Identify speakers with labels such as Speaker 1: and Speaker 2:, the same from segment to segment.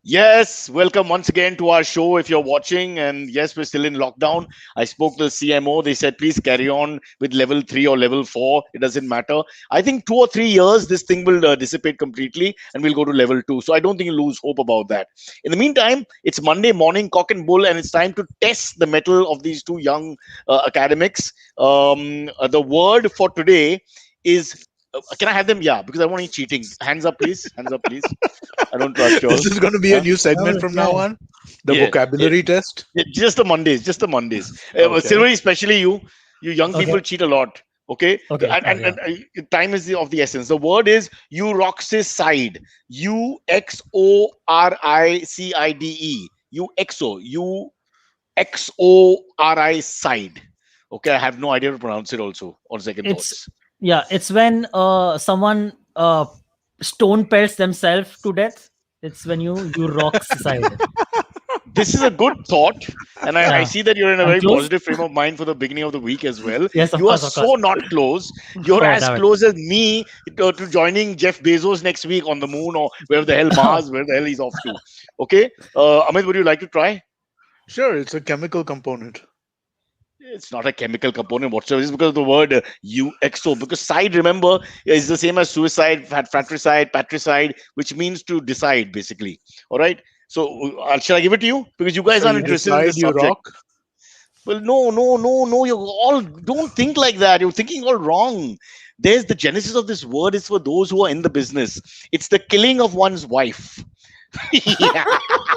Speaker 1: Yes, welcome once again to our show if you're watching. And yes, we're still in lockdown. I spoke to the CMO. They said, please carry on with level 3 or level 4. It doesn't matter. I think 2 or 3 years, this thing will dissipate completely and we'll go to level 2. So I don't think you lose hope about that. In the meantime, it's Monday morning, cock and bull, and it's time to test the mettle of these two young academics. The word for today is. Can I have them? Yeah, because I want any cheating. Hands up, please. Hands up, please. I don't trust you all.
Speaker 2: This is going to be a
Speaker 1: Huh?
Speaker 2: new segment
Speaker 3: Oh,
Speaker 2: from now
Speaker 3: yeah.
Speaker 2: on. The
Speaker 1: Yeah, yeah,
Speaker 2: vocabulary test.
Speaker 1: yeah, just the Mondays, just the Mondays.
Speaker 2: Okay.
Speaker 1: Silvery, especially you young
Speaker 3: Okay.
Speaker 1: people cheat a lot. Okay,
Speaker 3: Okay.
Speaker 1: and,
Speaker 3: Okay.
Speaker 1: and time is of the essence. The word is Uroxicide. Uxoricide. Uxoricide. Okay, I have no idea to pronounce it. Also, on second
Speaker 3: It's
Speaker 1: thoughts.
Speaker 3: yeah. It's when someone stone pelts themselves to death. It's when you rock suicide.
Speaker 1: This is a good thought, and I
Speaker 3: Yeah.
Speaker 1: see that you're in a
Speaker 3: I'm
Speaker 1: very
Speaker 3: close.
Speaker 1: positive frame of mind for the beginning of the week as well.
Speaker 3: Yes, of
Speaker 1: You are
Speaker 3: course, of course.
Speaker 1: so not close. You're
Speaker 3: Oh,
Speaker 1: as
Speaker 3: damn
Speaker 1: close as me to joining Jeff Bezos next week on the moon or wherever the hell Mars, where the hell he's off to. Okay, Amit, would you like to try?
Speaker 2: Sure, it's a chemical component.
Speaker 1: It's not a chemical component whatsoever. It's because of the word UXO. Because side, remember, is the same as suicide, fratricide, patricide, which means to decide, basically. All right. So, shall I give it to you? Because you guys
Speaker 2: So
Speaker 1: aren't
Speaker 2: you
Speaker 1: interested in
Speaker 2: decide
Speaker 1: this
Speaker 2: you
Speaker 1: subject.
Speaker 2: rock.
Speaker 1: Well, no, no, no, no. You all don't think like that. You're thinking all wrong. There's the genesis of this word is for those who are in the business. It's the killing of one's wife. Yeah.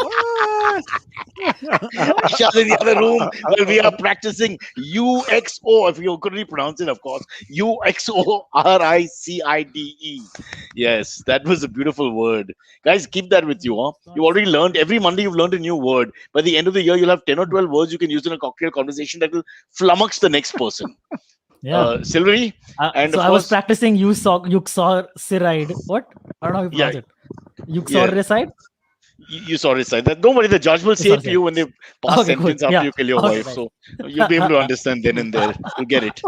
Speaker 2: What?
Speaker 1: Shut in the other room while we are practicing UXO. If you couldn't pronounce it, of course. UXORICIDE. Yes, that was a beautiful word. Guys, keep that with you. Huh? You already learned, every Monday you've learned a new word. By the end of the year, you'll have 10 or 12 words you can use in a cocktail conversation that will flummox the next person.
Speaker 3: Yeah.
Speaker 1: Silvery, and
Speaker 3: So
Speaker 1: of
Speaker 3: I was
Speaker 1: course,
Speaker 3: practicing Uxoricide. What? I don't know how you
Speaker 1: yeah,
Speaker 3: pronounce it.
Speaker 1: yeah.
Speaker 3: Uxoricide?
Speaker 1: You saw it, side. That don't worry, the judge will say it to
Speaker 3: Uxoricide.
Speaker 1: you when they pass
Speaker 3: Okay, cool.
Speaker 1: sentence after
Speaker 3: Yeah.
Speaker 1: you kill your
Speaker 3: Okay,
Speaker 1: wife.
Speaker 3: nice.
Speaker 1: So you'll be able to understand then and there. You'll get it.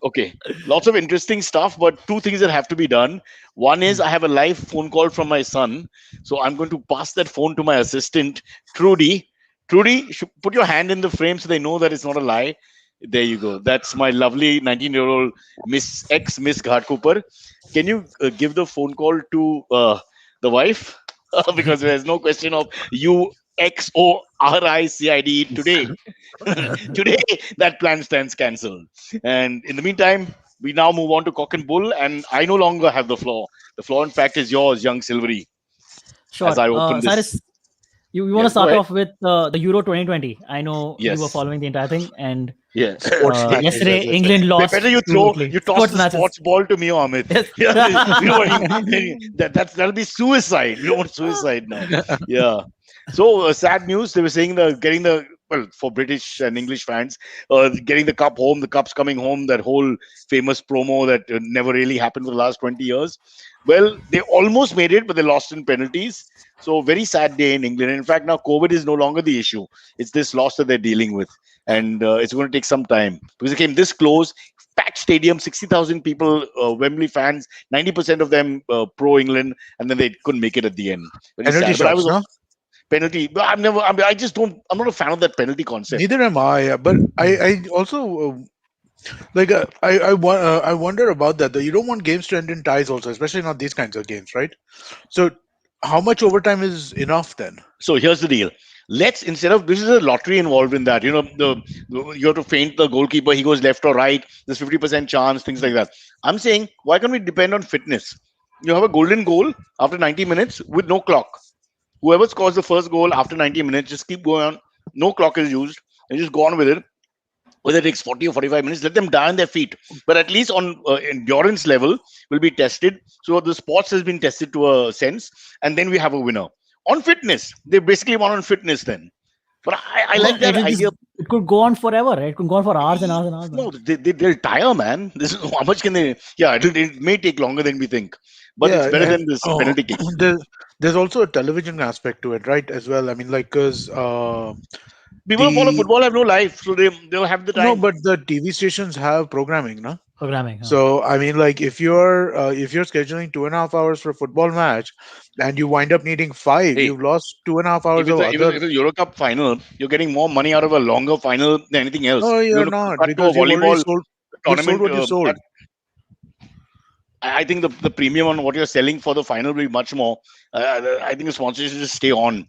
Speaker 1: Okay. Lots of interesting stuff, but two things that have to be done. One is I have a live phone call from my son. So I'm going to pass that phone to my assistant, Trudy. Trudy, put your hand in the frame so they know that it's not a lie. There you go. That's my lovely 19-year-old Miss Ghat Cooper. Can you give the phone call to the wife? Because there's no question of UXORICID today. Today, that plan stands cancelled. And in the meantime, we now move on to cock and bull, and I no longer have the floor. The floor, in fact, is yours, young Silvery, as
Speaker 3: Sure.
Speaker 1: I open this.
Speaker 3: Cyrus, you want to
Speaker 1: Yes, go
Speaker 3: start
Speaker 1: ahead.
Speaker 3: off with the Euro 2020. I know you were
Speaker 1: Yes,
Speaker 3: following the entire thing, and
Speaker 1: yes.
Speaker 2: Sports matches,
Speaker 3: yesterday
Speaker 2: as they say.
Speaker 3: England
Speaker 1: Better
Speaker 3: lost
Speaker 1: you
Speaker 3: to
Speaker 1: throw,
Speaker 3: Italy.
Speaker 1: you toss
Speaker 3: Sports
Speaker 1: the
Speaker 3: matches.
Speaker 1: sports ball to me, Amit.
Speaker 3: Yes.
Speaker 1: Yeah, we don't want that'll be suicide. We don't want suicide now. Yeah. So sad news. They were saying the getting the well for British and English fans, getting the cup home. The cup's coming home. That whole famous promo that never really happened for the last 20 years. Well, they almost made it, but they lost in penalties. So very sad day in England. In fact, now COVID is no longer the issue. It's this loss that they're dealing with, and it's going to take some time because it came this close. Packed stadium, 60,000 people, Wembley fans, 90% of them pro England, and then they couldn't make it at the end. Very
Speaker 2: Penalty
Speaker 1: sad. But I
Speaker 2: shots,
Speaker 1: was
Speaker 2: no?
Speaker 1: penalty. But I've never. I mean, I just don't. I'm not a fan of that penalty concept.
Speaker 2: Neither am I. But I also I wonder about that. Though you don't want games to end in ties, also, especially not these kinds of games, right? So, how much overtime is enough then?
Speaker 1: So here's the deal. Let's instead of this is a lottery involved in that. You know, you have to feint the goalkeeper. He goes left or right. There's 50% chance, things like that. I'm saying why can't we depend on fitness? You have a golden goal after 90 minutes with no clock. Whoever scores the first goal after 90 minutes, just keep going on. No clock is used, and just go on with it. Whether it takes 40 or 45 minutes, let them die on their feet. But at least on endurance level will be tested. So the sports has been tested to a sense, and then we have a winner. On fitness, they basically won on fitness then. But I
Speaker 3: No,
Speaker 1: like that
Speaker 3: it'll
Speaker 1: idea.
Speaker 3: just it could go on forever, right? It could go on for hours and hours and hours.
Speaker 1: No, they'll tire, man. This is how much can they? Yeah, it may take longer than we think, but it's
Speaker 2: Yeah,
Speaker 1: better
Speaker 2: and
Speaker 1: than this penalty kick.
Speaker 2: there's also a television aspect to it, right? As well. I mean, like, because
Speaker 1: People who follow
Speaker 2: the
Speaker 1: football have no life, so they'll have the
Speaker 2: no,
Speaker 1: time.
Speaker 2: but the TV stations have programming, no?
Speaker 3: Programming. Huh?
Speaker 2: So I mean, like if you're scheduling 2.5 hours for a football match, and you wind up needing five,
Speaker 1: Hey,
Speaker 2: you've lost 2.5 hours
Speaker 1: if
Speaker 2: of
Speaker 1: it's
Speaker 2: other.
Speaker 1: a Euro Cup final, you're getting more money out of a longer final than anything else.
Speaker 2: No,
Speaker 1: You
Speaker 2: you're
Speaker 1: know,
Speaker 2: not,
Speaker 1: compared to a
Speaker 2: because you've already
Speaker 1: volleyball
Speaker 2: sold. You've sold
Speaker 1: tournament,
Speaker 2: what you sold.
Speaker 1: I think the premium on what you're selling for the final will be much more. I think the sponsors should just stay on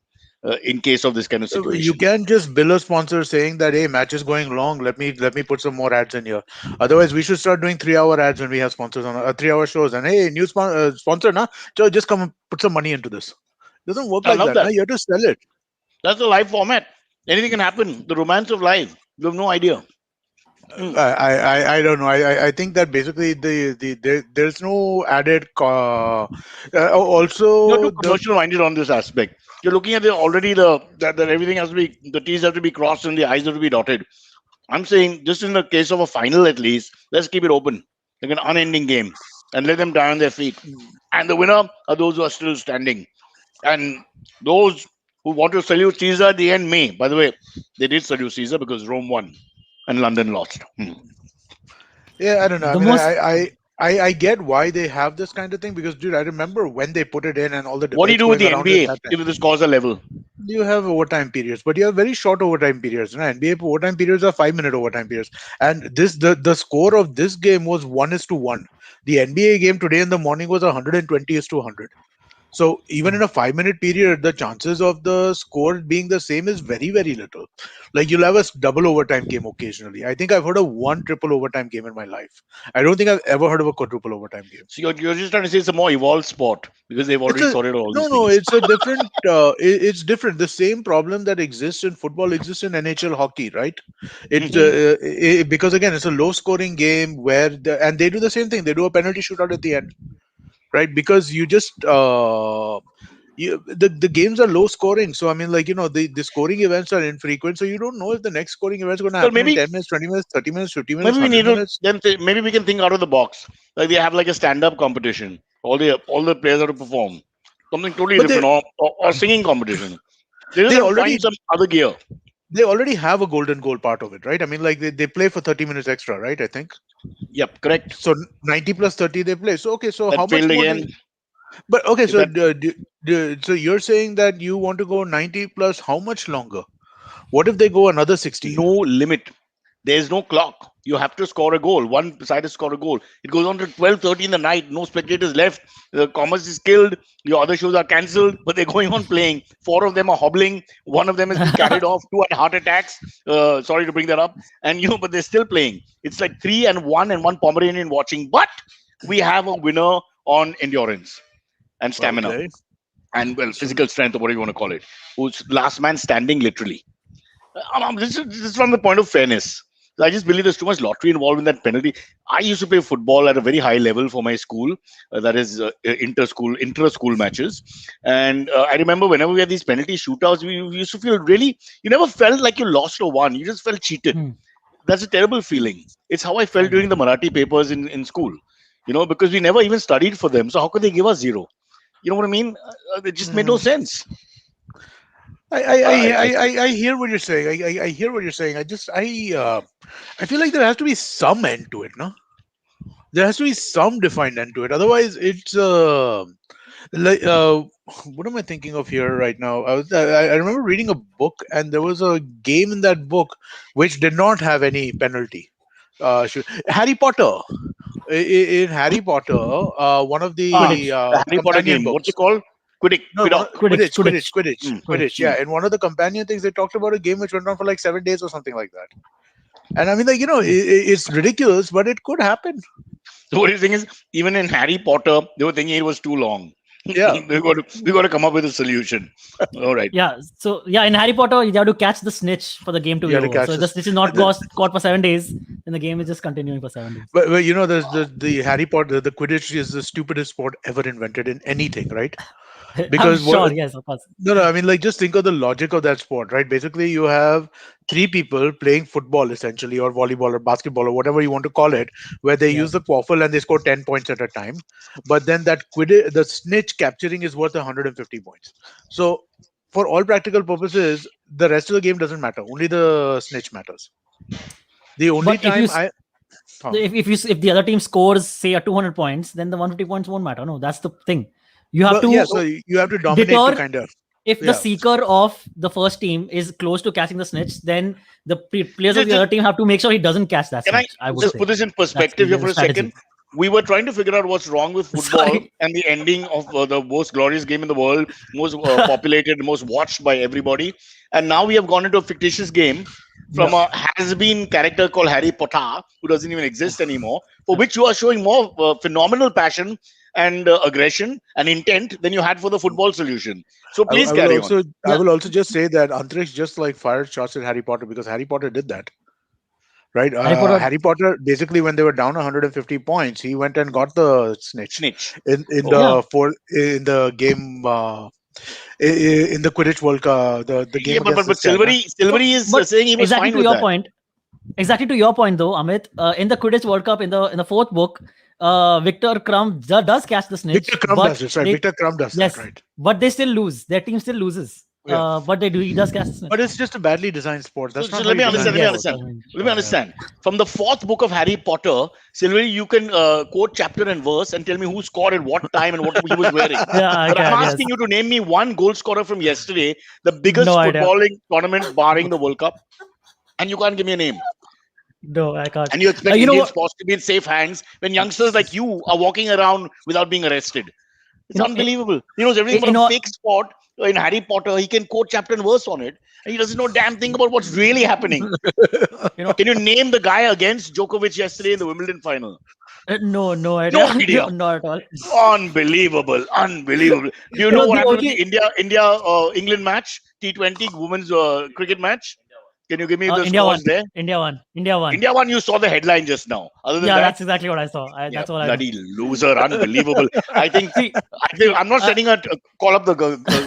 Speaker 1: in case of this kind of
Speaker 2: You
Speaker 1: situation.
Speaker 2: can't just bill a sponsor saying that, hey, match is going long. Let me put some more ads in here. Otherwise, we should start doing 3 hour ads when we have sponsors on 3 hour shows. And hey, new sponsor, na, just come and put some money into this. It doesn't work
Speaker 1: I
Speaker 2: like
Speaker 1: love
Speaker 2: that. Na,
Speaker 1: that.
Speaker 2: you have to sell it.
Speaker 1: That's the live format. Anything can happen. The romance of life. You have no idea. Mm.
Speaker 2: I don't know. I think that basically there's no added.
Speaker 1: You're too
Speaker 2: Also, the
Speaker 1: commercial minded on this aspect. You're looking at the already that everything has to be, the T's have to be crossed and the I's have to be dotted. I'm saying just in the case of a final at least, let's keep it open, like an unending game, and let them die on their feet. And the winner are those who are still standing. And those who want to salute Caesar at the end may. By the way, they did salute Caesar because Rome won and London lost. Hmm.
Speaker 2: Yeah, I don't know. I
Speaker 3: The
Speaker 2: mean,
Speaker 3: most
Speaker 2: I get why they have this kind of thing, because, dude, I remember when they put it in and all the
Speaker 1: What do you
Speaker 2: debates
Speaker 1: do with
Speaker 2: going
Speaker 1: the
Speaker 2: around at
Speaker 1: NBA
Speaker 2: that time.
Speaker 1: if the scores are level?
Speaker 2: You have overtime periods, but you have very short overtime periods. No? NBA overtime periods are 5 minute overtime periods, and the score of this game was 1:1. The NBA game today in the morning was 120:100. So even in a 5 minute period, the chances of the score being the same is very, very little. Like, you'll have a double overtime game occasionally. I think I've heard of one triple overtime game in my life. I don't think I've ever heard of a quadruple overtime game.
Speaker 1: So you're just trying to say it's a more evolved sport because they've
Speaker 2: It's
Speaker 1: already
Speaker 2: a
Speaker 1: sorted out all
Speaker 2: no,
Speaker 1: these
Speaker 2: no.
Speaker 1: things.
Speaker 2: It's a different. It's different. The same problem that exists in football exists in NHL hockey, right? It's
Speaker 1: Hmm.
Speaker 2: because again, it's a low-scoring game where and they do the same thing. They do a penalty shootout at the end, right? Because you just the games are low scoring. So I mean, like, the scoring events are infrequent. So you don't know if the next scoring event is going to
Speaker 1: Well,
Speaker 2: happen in 10 minutes, 20 minutes, 30 minutes, 50 minutes,
Speaker 1: maybe we
Speaker 2: 100
Speaker 1: need to
Speaker 2: minutes.
Speaker 1: then maybe we can think out of the box. Like they have like a stand-up competition. All the players have to perform something totally
Speaker 2: But
Speaker 1: different, or singing competition. They just
Speaker 2: they
Speaker 1: have to find
Speaker 2: already
Speaker 1: some other gear.
Speaker 2: they already have a golden goal part of it, right? I mean, like, they play for 30 minutes extra, right? I think
Speaker 1: Yep, correct.
Speaker 2: so. 90 plus 30 they play. So okay, so how
Speaker 1: That
Speaker 2: much
Speaker 1: failed
Speaker 2: more
Speaker 1: again.
Speaker 2: but okay,
Speaker 1: If
Speaker 2: so
Speaker 1: that
Speaker 2: so you're saying that you want to go 90 plus how much longer? What if they go another 60?
Speaker 1: no limit. There's no clock. You have to score a goal. One side has scored a goal. It goes on to 12:30 in the night. No spectators left. The commerce is killed. Your other shows are cancelled, but they're going on playing. Four of them are hobbling. One of them has been carried off. Two had heart attacks. Sorry to bring that up. And but they're still playing. It's like 3-1 and one Pomeranian watching. But we have a winner on endurance and stamina
Speaker 2: Okay,
Speaker 1: and, well,
Speaker 2: so
Speaker 1: physical strength, or what do you want to call it. Who's last man standing, literally. This is from the point of fairness. I just believe there's too much lottery involved in that penalty. I used to play football at a very high level for my school, that is inter-school matches. And I remember whenever we had these penalty shootouts, we used to feel really, you never felt like you lost or won. You just felt cheated.
Speaker 3: Hmm,
Speaker 1: That's a terrible feeling. It's how I felt
Speaker 3: I know.
Speaker 1: during the Marathi papers in school, because we never even studied for them. So how could they give us zero? You know what I mean? It just made no
Speaker 2: mhm.
Speaker 1: sense.
Speaker 2: I, I,
Speaker 1: I,
Speaker 2: I,
Speaker 1: I,
Speaker 2: I, I hear what you're saying. I hear what you're saying. I feel like there has to be some end to it, no? There has to be some defined end to it. Otherwise, it's like what am I thinking of here right now? I remember reading a book, and there was a game in that book which did not have any penalty. Harry Potter. In Harry Potter, one of the
Speaker 3: Quidditch,
Speaker 1: Harry Potter
Speaker 2: companion
Speaker 1: game. What's it
Speaker 2: books.
Speaker 1: called? Quidditch.
Speaker 2: No,
Speaker 1: Quiddock.
Speaker 3: Quidditch,
Speaker 2: Quidditch,
Speaker 3: Quidditch,
Speaker 2: Quidditch,
Speaker 1: Mm,
Speaker 2: Quidditch.
Speaker 3: Quidditch.
Speaker 2: Yeah,
Speaker 1: mm.
Speaker 2: in one of the companion things, they talked about a game which went on for like 7 days or something like that. And I mean, like,
Speaker 3: Hmm.
Speaker 2: it's ridiculous, but it could happen.
Speaker 1: So what do you think is, even in Harry Potter, they were thinking it was too long.
Speaker 2: Yeah,
Speaker 1: we got to come up with a solution. All right.
Speaker 3: Yeah. So yeah, in Harry Potter, you have to catch the snitch for the game to
Speaker 2: you
Speaker 3: be
Speaker 2: got to
Speaker 3: over.
Speaker 2: catch
Speaker 3: So if the
Speaker 2: this.
Speaker 3: snitch is not
Speaker 2: And the,
Speaker 3: caught for 7 days, then the game is just continuing for 7 days.
Speaker 2: but there's the Harry Potter, the Quidditch is the stupidest sport ever invented in anything, right?
Speaker 3: I'm
Speaker 2: Because
Speaker 3: sure. Yes, of course.
Speaker 2: no, I mean, like, just think of the logic of that sport, right? Basically, you have three people playing football, essentially, or volleyball or basketball or whatever you want to call it, where they
Speaker 3: Yeah.
Speaker 2: use the quaffle and they score 10 points at a time. But then that Quidditch, the snitch capturing is worth 150 points. So, for all practical purposes, the rest of the game doesn't matter. Only the snitch matters. The only
Speaker 3: But if you
Speaker 2: time I Huh.
Speaker 3: if the other team scores say a 200 points, then the 150 points won't matter. No, that's the thing. You have
Speaker 2: Well,
Speaker 3: to
Speaker 2: yeah, so you have to dominate to
Speaker 3: deter.
Speaker 2: kind of.
Speaker 3: If the
Speaker 2: Yeah.
Speaker 3: seeker of the first team is close to catching the snitch, then the players of
Speaker 1: Just,
Speaker 3: the
Speaker 1: just,
Speaker 3: other team have to make sure he doesn't catch that
Speaker 1: can I
Speaker 3: snitch. I would
Speaker 1: just
Speaker 3: say
Speaker 1: put this in
Speaker 3: that's
Speaker 1: perspective here for
Speaker 3: the
Speaker 1: a second?
Speaker 3: strategy.
Speaker 1: We were trying to figure out what's wrong with football
Speaker 3: Sorry.
Speaker 1: and the ending of the most glorious game in the world, most populated, most watched by everybody. And now we have gone into a fictitious game
Speaker 3: Yeah.
Speaker 1: from a has-been character called Harry Potter, who doesn't even exist anymore, for which you are showing more phenomenal passion and aggression and intent than you had for the football solution. So please
Speaker 2: I will
Speaker 1: carry on.
Speaker 2: also I
Speaker 3: Yeah.
Speaker 2: will also just say that Antariksh just like fired shots at Harry Potter because Harry Potter did that. Right?
Speaker 3: Harry Potter.
Speaker 2: Harry Potter, basically, when they were down 150 points, he went and got the snitch
Speaker 1: Snitch.
Speaker 2: in
Speaker 1: Oh.
Speaker 3: Yeah.
Speaker 2: in the game in the Quidditch World Cup, the game
Speaker 1: Yeah, but
Speaker 2: against
Speaker 1: but
Speaker 2: this guy.
Speaker 1: Silverie is
Speaker 3: But
Speaker 1: saying he was
Speaker 3: exactly
Speaker 1: fine
Speaker 3: to
Speaker 1: with
Speaker 3: your
Speaker 1: that.
Speaker 3: point. Exactly to your point, though, Amit. In the Quidditch World Cup, in the fourth book, Victor Crumb does catch the snitch,
Speaker 2: Victor Crumb
Speaker 3: but
Speaker 2: does this, right?
Speaker 3: they,
Speaker 2: Victor Crumb does
Speaker 3: yes,
Speaker 2: that, right?
Speaker 3: but they still lose. Their team still loses.
Speaker 2: Yeah.
Speaker 3: But he does catch the snitch.
Speaker 2: But it's just a badly designed sport. That's
Speaker 1: So
Speaker 2: not how
Speaker 1: let me
Speaker 2: you design
Speaker 1: understand.
Speaker 2: a
Speaker 1: Let me
Speaker 2: sport.
Speaker 1: understand.
Speaker 3: Yes.
Speaker 1: Let me understand. From the fourth book of Harry Potter, Silverie, you can quote chapter and verse and tell me who scored at what time and what he was wearing.
Speaker 3: Yeah, I
Speaker 1: But I'm
Speaker 3: can. Yes.
Speaker 1: asking you to name me one goal scorer from yesterday, the biggest
Speaker 3: No idea.
Speaker 1: footballing tournament barring the World Cup, and you can't give me a name.
Speaker 3: No, I can't.
Speaker 1: And you expect
Speaker 3: You know
Speaker 1: Indian
Speaker 3: what?
Speaker 1: sports to be in safe hands when youngsters like you are walking around without being arrested. It's
Speaker 3: You know,
Speaker 1: unbelievable. He knows everything
Speaker 3: you
Speaker 1: from
Speaker 3: know-
Speaker 1: a fake sport in Harry Potter. He can quote chapter and verse on it. And he doesn't know a damn thing about what's really happening. Can you name the guy against Djokovic yesterday in the Wimbledon final?
Speaker 3: no idea.
Speaker 1: No idea.
Speaker 3: Not at all.
Speaker 1: Unbelievable. Unbelievable. Do you
Speaker 3: You
Speaker 1: know
Speaker 3: know,
Speaker 1: what
Speaker 3: the
Speaker 1: happened with
Speaker 3: only-
Speaker 1: the India England match? T20 women's cricket match? Can you give me the
Speaker 3: India
Speaker 1: scores
Speaker 3: won.
Speaker 1: there?
Speaker 3: India won. India won.
Speaker 1: India won, you saw the headline just now. Other than
Speaker 3: Yeah,
Speaker 1: that,
Speaker 3: that's exactly what I saw.
Speaker 1: yeah,
Speaker 3: That's all I know.
Speaker 1: bloody loser, unbelievable. I think
Speaker 3: See,
Speaker 1: I'm not sending call up the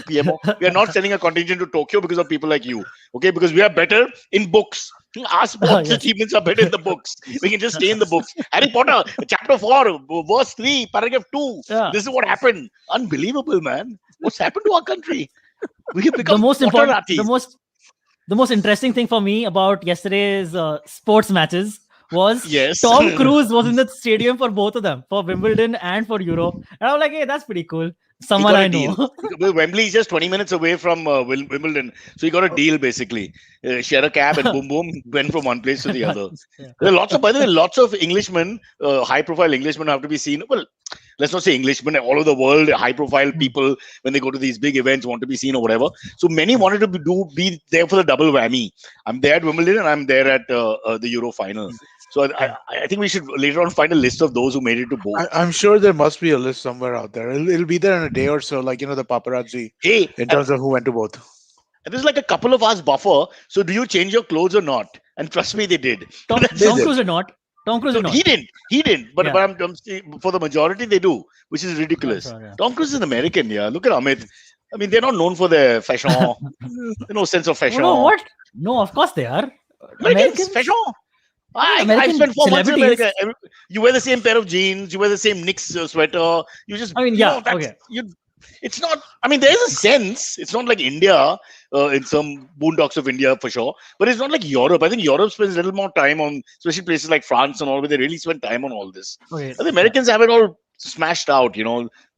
Speaker 1: PMO. We are not sending a contingent to Tokyo because of people like you. Okay, because we are better in books. Our sports
Speaker 3: Yes.
Speaker 1: achievements are better in the books. We can just stay in the books. Harry Potter, chapter 4, verse 3, paragraph 2.
Speaker 3: Yeah.
Speaker 1: This is what happened. Unbelievable, man. What's happened to our country? We have become
Speaker 3: the most important,
Speaker 1: Potteratis.
Speaker 3: the most interesting thing for me about yesterday's sports matches was
Speaker 1: Yes.
Speaker 3: Tom Cruise was in the stadium for both of them, for Wimbledon and for Europe. And I was like, hey, that's pretty cool. Someone
Speaker 1: got a
Speaker 3: I know.
Speaker 1: Well, Wembley is just 20 minutes away from Wimbledon. So he got a deal basically. Share a cab and boom, boom, went from one place to the other.
Speaker 3: Yeah.
Speaker 1: There are by the way, lots of Englishmen, high profile Englishmen have to be seen. Well, let's not say Englishmen, all over the world, high profile people, when they go to these big events, want to be seen or whatever. So many wanted to be there for the double whammy. I'm there at Wimbledon and I'm there at the Euro final. So I think we should later on find a list of those who made it to both.
Speaker 2: I'm sure there must be a list somewhere out there. It'll be there in a day or so, like the paparazzi
Speaker 1: Hey,
Speaker 2: in terms of who went to both.
Speaker 1: and there's like a couple of hours buffer. So do you change your clothes or not? And trust me, they did.
Speaker 3: Tom
Speaker 2: did.
Speaker 3: Cruise did not. Tom Cruise did not.
Speaker 1: He didn't. But,
Speaker 3: Yeah.
Speaker 1: but I'm saying for the majority, they do, which is ridiculous.
Speaker 3: Sure, yeah.
Speaker 1: Tom Cruise is an American, yeah. Look at Amit. I mean, they're not known for their fashion. There's no sense of fashion.
Speaker 3: Oh, no, what? No, of course they are.
Speaker 1: Americans, fashion. I
Speaker 3: American
Speaker 1: spent 4 months in
Speaker 3: celebrities.
Speaker 1: America. You wear the same pair of jeans. You wear the same Knicks sweater. You just.
Speaker 3: I mean,
Speaker 1: you
Speaker 3: yeah,
Speaker 1: know, that's-
Speaker 3: okay.
Speaker 1: It's not. I mean, there is a sense. It's not like India in some boondocks of India for sure. But it's not like Europe. I think Europe spends a little more time on, especially places like France and all, where they really spend time on all this.
Speaker 3: Okay.
Speaker 1: The Americans have it all smashed out.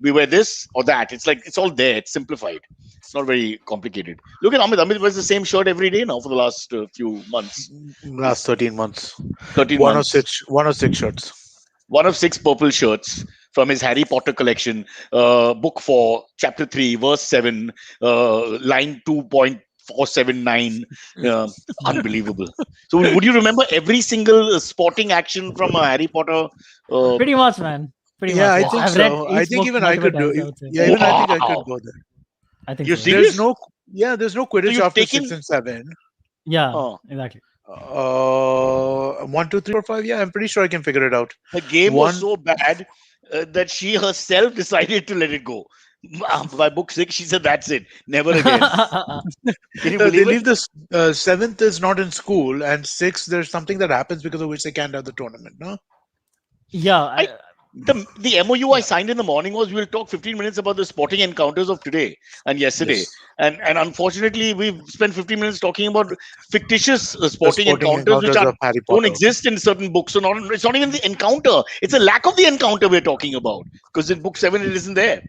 Speaker 1: We wear this or that. It's like it's all there. It's simplified. It's not very complicated. Look at Amit. Amit wears the same shirt every day now for the last few months.
Speaker 2: Last 13 months.
Speaker 1: 13
Speaker 2: One of
Speaker 1: months.
Speaker 2: six. One of six shirts.
Speaker 1: One of 6 purple shirts from his Harry Potter collection, book 4, chapter 3, verse 7, line 2.479. Unbelievable. So, would you remember every single sporting action from Harry Potter?
Speaker 3: Pretty much, man. Pretty
Speaker 2: Yeah, I
Speaker 3: much.
Speaker 2: think
Speaker 3: I've read
Speaker 2: so.
Speaker 3: each
Speaker 2: I think
Speaker 3: book
Speaker 2: even I could
Speaker 3: multiple
Speaker 2: do.
Speaker 3: times, I would say.
Speaker 2: Yeah, even I think I
Speaker 1: Wow.
Speaker 2: could go there.
Speaker 3: I think
Speaker 1: You
Speaker 3: so.
Speaker 1: serious?
Speaker 2: There's no Quidditch
Speaker 1: you've
Speaker 2: after
Speaker 1: taken-
Speaker 2: 6 and 7.
Speaker 3: Yeah,
Speaker 1: Oh.
Speaker 3: exactly.
Speaker 2: 1, 2, 3, 4, 5. Yeah, I'm pretty sure I can figure it out.
Speaker 1: The game
Speaker 2: One-
Speaker 1: was so bad that she herself decided to let it go. By book 6, she said, "That's it, never again." Can you
Speaker 2: They
Speaker 1: believe
Speaker 2: leave
Speaker 1: it?
Speaker 2: this 7th is not in school, and 6th there's something that happens because of which they can't have the tournament. No,
Speaker 3: Yeah,
Speaker 1: The MOU I
Speaker 2: Yeah.
Speaker 1: signed in the morning was we'll talk 15 minutes about the sporting encounters of today and yesterday,
Speaker 2: Yes.
Speaker 1: and unfortunately we've spent 15 minutes talking about fictitious
Speaker 2: The
Speaker 1: sporting
Speaker 2: sporting
Speaker 1: encounters which
Speaker 2: encounters
Speaker 1: are
Speaker 2: of Harry
Speaker 1: don't
Speaker 2: Potter.
Speaker 1: exist in certain books. So not it's not even the encounter; it's a lack of the encounter we're talking about because in book 7 it isn't there.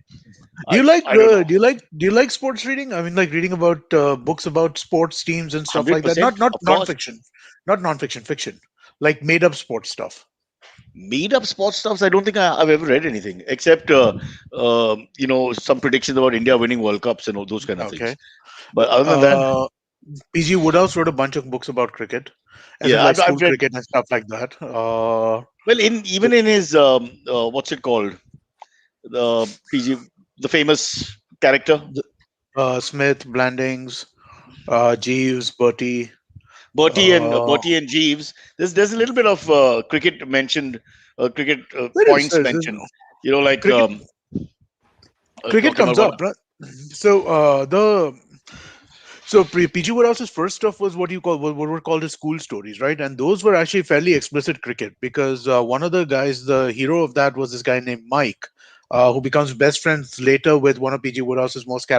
Speaker 1: I don't know.
Speaker 2: Do you like sports reading? I mean, like reading about books about sports teams and stuff like that.
Speaker 1: 100%,
Speaker 2: Not
Speaker 1: of course.
Speaker 2: nonfiction, not nonfiction, fiction, like made up sports stuff.
Speaker 1: Made up sports stuffs. I don't think I've ever read anything except some predictions about India winning World Cups and all those kind of things.
Speaker 2: Okay.
Speaker 1: But other than that,
Speaker 2: Uh, PG Woodhouse wrote a bunch of books about cricket, as in
Speaker 1: yeah,
Speaker 2: like
Speaker 1: I've
Speaker 2: school
Speaker 1: read.
Speaker 2: cricket and stuff like that.
Speaker 1: Well, in even in his what's it called, the PG, the famous character
Speaker 2: The- Smith, Blandings, Jeeves, Bertie. Uh,
Speaker 1: Bertie and Jeeves. There's a little bit of cricket mentioned, cricket
Speaker 2: there is
Speaker 1: points
Speaker 2: there's
Speaker 1: mentioned. You know, like
Speaker 2: cricket. Cricket
Speaker 1: talking about
Speaker 2: comes
Speaker 1: one.
Speaker 2: up, right? So the So PG Woodhouse's first stuff was what were called his school stories, right? And those were actually fairly explicit cricket because one of the guys, the hero of that, was this guy named Mike, who becomes best friends later with one of PG Woodhouse's most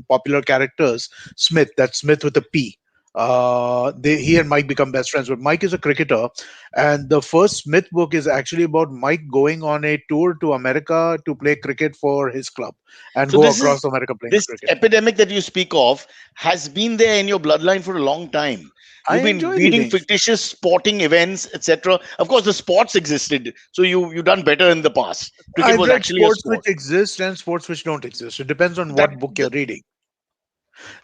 Speaker 2: popular characters, Smith. That's Smith with a P. He and Mike become best friends, but Mike is a cricketer, and the first Smith book is actually about Mike going on a tour to America to play cricket for his club and
Speaker 1: So
Speaker 2: go
Speaker 1: this is
Speaker 2: across America playing
Speaker 1: this
Speaker 2: cricket.
Speaker 1: epidemic that you speak of has been there in your bloodline for a long time.
Speaker 2: I
Speaker 1: You've been
Speaker 2: enjoy
Speaker 1: reading
Speaker 2: reading.
Speaker 1: fictitious sporting events, etc. Of course, the sports existed, so you done better in the past. Cricket
Speaker 2: I've
Speaker 1: was
Speaker 2: read
Speaker 1: actually a
Speaker 2: sports which
Speaker 1: sport.
Speaker 2: exist and sports which don't exist. It depends on
Speaker 1: That,
Speaker 2: what book you're
Speaker 1: that
Speaker 2: reading.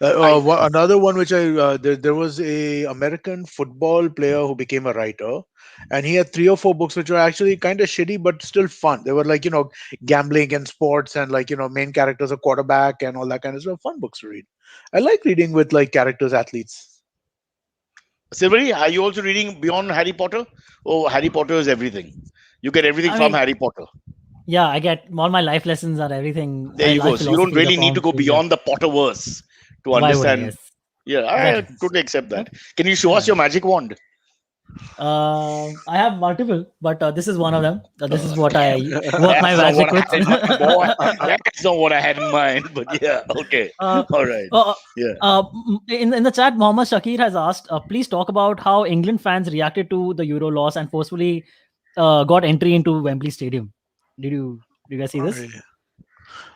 Speaker 1: I
Speaker 2: Another one which there was a American football player who became a writer, and he had three or four books which were actually kind of shitty but still fun. They were like gambling and sports and main characters a quarterback and all that kind of stuff. Fun books to read. I like reading with like characters, athletes.
Speaker 1: Silvery, are you also reading beyond Harry Potter? Oh, Harry Potter is everything. You get everything
Speaker 3: I
Speaker 1: from
Speaker 3: mean,
Speaker 1: Harry Potter.
Speaker 3: yeah, I get all my life lessons are everything.
Speaker 1: There you go.
Speaker 3: Life
Speaker 1: So you don't
Speaker 3: philosophies are
Speaker 1: really need to
Speaker 3: from
Speaker 1: go
Speaker 3: through there.
Speaker 1: beyond the Potterverse to
Speaker 3: Why would I?
Speaker 1: understand.
Speaker 3: Yes,
Speaker 1: Yeah, I
Speaker 3: exactly.
Speaker 1: totally accept
Speaker 3: Huh?
Speaker 1: that. Can you show us your magic wand?
Speaker 3: I have multiple, but this is one of them. This is what
Speaker 1: Damn,
Speaker 3: I work my
Speaker 1: that's not what
Speaker 3: magic
Speaker 1: I
Speaker 3: with.
Speaker 1: had in mind, boy. That's not what I had in mind. But yeah, okay,
Speaker 3: uh,
Speaker 1: all right,
Speaker 3: uh,
Speaker 1: yeah.
Speaker 3: in the chat, Mohammed Shakir has asked, please talk about how England fans reacted to the Euro loss and forcefully got entry into Wembley Stadium. Did you guys see this?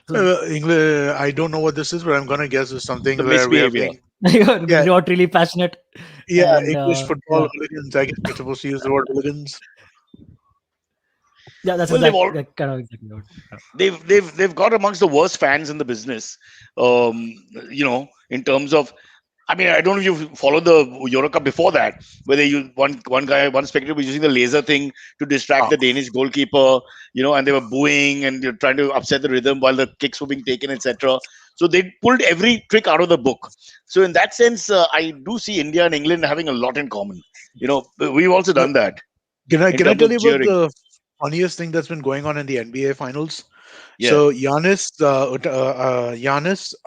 Speaker 3: So,
Speaker 2: English. I don't know what this is, but I'm gonna guess it's something
Speaker 1: The
Speaker 2: where we are
Speaker 1: misbehavior.
Speaker 2: being.
Speaker 3: you're
Speaker 2: Yeah,
Speaker 3: not really passionate,
Speaker 2: yeah.
Speaker 3: and
Speaker 2: English football
Speaker 3: yeah,
Speaker 2: hooligans. I guess we're supposed to use the word hooligans.
Speaker 3: yeah, that's
Speaker 1: Well, they've all
Speaker 3: kind of exactly what. Yeah.
Speaker 1: they've got amongst the worst fans in the business. In terms of, I mean, I don't know if you followed the Euro Cup before that, where they used one spectator was using the laser thing to distract
Speaker 2: Ah,
Speaker 1: the Danish goalkeeper, and they were booing and they're trying to upset the rhythm while the kicks were being taken, etc. So they pulled every trick out of the book. So in that sense, I do see India and England having a lot in common. We've also
Speaker 2: uh,
Speaker 1: done that in
Speaker 2: can I
Speaker 1: terms
Speaker 2: tell
Speaker 1: of
Speaker 2: you about
Speaker 1: cheering.
Speaker 2: the funniest thing that's been going on in the NBA finals?
Speaker 1: Yeah.
Speaker 2: So Giannis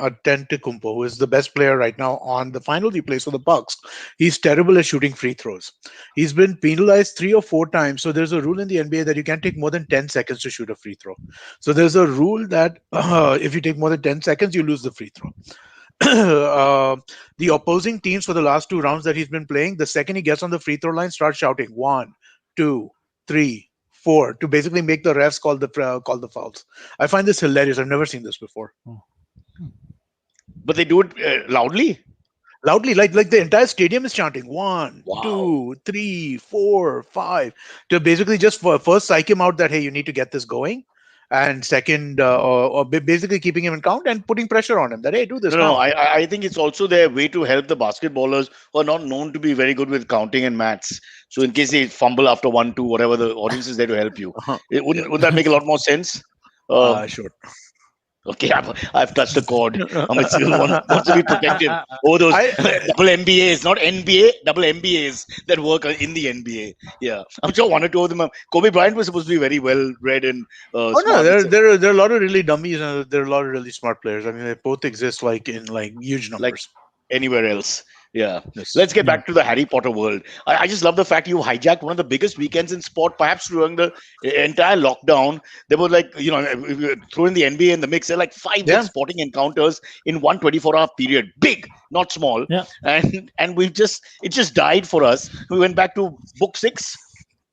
Speaker 2: Antetokounmpo, who is the best player right now on the finals, he plays for the Bucks. He's terrible at shooting free throws. He's been penalized 3 or 4 times. So there's a rule in the NBA that you can't take more than 10 seconds to shoot a free throw. So there's a rule that if you take more than 10 seconds, you lose the free throw. The opposing teams for the last 2 rounds that he's been playing, the second he gets on the free throw line, start shouting 1, 2, 3, 4 to basically make the refs call the fouls. I find this hilarious. I've never seen this before.
Speaker 3: Oh.
Speaker 1: But they do it loudly.
Speaker 2: Loudly, like the entire stadium is chanting one,
Speaker 1: Wow.
Speaker 2: 2, 3, 4, 5 to basically just first psych him out that hey, you need to get this going, and second, basically keeping him in count and putting pressure on him that hey, do this
Speaker 1: No.
Speaker 2: now.
Speaker 1: I think it's also their way to help the basketballers who are not known to be very good with counting and maths. So in case they fumble after 1, 2, whatever, the audience is there to help you.
Speaker 2: Uh-huh.
Speaker 1: It
Speaker 2: Yeah,
Speaker 1: wouldn't that make a lot more sense? Um,
Speaker 2: sure.
Speaker 1: okay, I've touched a chord. Amit still wants to be protective. Oh, those
Speaker 2: I
Speaker 1: double MBAs, not NBA, double MBAs that work in the NBA. Yeah, I'm sure 1 or 2 of them. Kobe Bryant was supposed to be very well read and
Speaker 2: Oh no,
Speaker 1: smart, etc.
Speaker 2: there are a lot of really dummies and there are a lot of really smart players. I mean, they both exist like in like huge
Speaker 1: Like
Speaker 2: numbers.
Speaker 1: anywhere else. Yeah.
Speaker 2: Yes.
Speaker 1: Let's get
Speaker 3: Yeah.
Speaker 1: back to the Harry Potter world. I just love the fact you hijacked one of the biggest weekends in sport, perhaps during the entire lockdown. There were like, if you throw in the NBA in the mix, there are like five big
Speaker 2: Yeah.
Speaker 1: sporting encounters in one 24-hour period. Big, not small.
Speaker 3: Yeah.
Speaker 1: And it just died for us. We went back to book six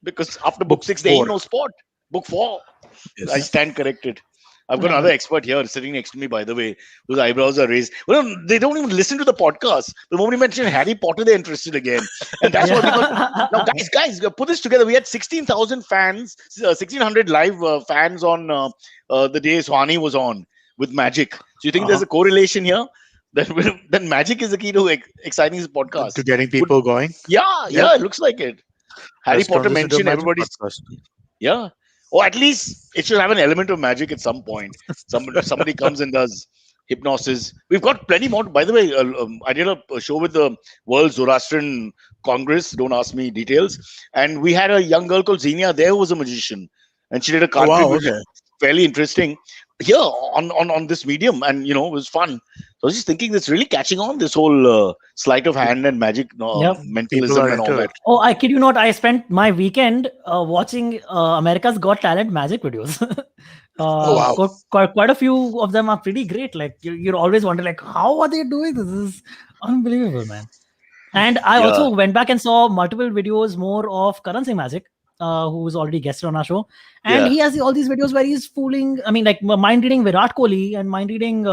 Speaker 1: because after book
Speaker 2: Book
Speaker 1: six, there ain't
Speaker 2: 4.
Speaker 1: no sport. Book four. I
Speaker 2: Yes.
Speaker 1: stand corrected. I've got
Speaker 3: Yeah.
Speaker 1: another expert here sitting next to me, by the way, whose eyebrows are raised. Well, they don't even listen to the podcast. The moment you mention Harry Potter, they're interested again. And that's why because now, guys, put this together. We had 16,000 fans, 1,600 live fans on the day Swani was on with Magic. So you think there's a correlation here? Then Magic is the key to exciting this podcast.
Speaker 2: To getting
Speaker 1: Good.
Speaker 2: people going.
Speaker 1: Yeah,
Speaker 2: Yeah.
Speaker 1: it looks like it. Harry
Speaker 2: Let's turn
Speaker 1: Potter
Speaker 2: this into a
Speaker 1: mentioned
Speaker 2: magic
Speaker 1: everybody's.
Speaker 2: podcast.
Speaker 1: Yeah. Or at least it should have an element of magic at some point. Somebody comes and does hypnosis. We've got plenty more. By the way, I did a show with the World Zoroastrian Congress. Don't ask me details. And we had a young girl called Xenia there who was a magician. And she did a card
Speaker 2: wow,
Speaker 1: trick, which
Speaker 2: okay.
Speaker 1: was fairly interesting here on this medium. And, it was fun. So I was just thinking that's really catching on, this whole sleight of hand and magic
Speaker 3: Yep.
Speaker 1: mentalism and all
Speaker 2: into
Speaker 1: that.
Speaker 2: it.
Speaker 3: Oh, I kid you not. I spent my weekend watching America's Got Talent magic videos.
Speaker 2: wow.
Speaker 3: Quite a few of them are pretty great. Like you're always wondering, like, how are they doing this? This is unbelievable, man. And I
Speaker 1: Yeah.
Speaker 3: also went back and saw multiple videos more of Karan Singh Magic, who's already guested on our show. And
Speaker 1: Yeah.
Speaker 3: he has all these videos where he's fooling, I mean, like mind reading Virat Kohli and mind reading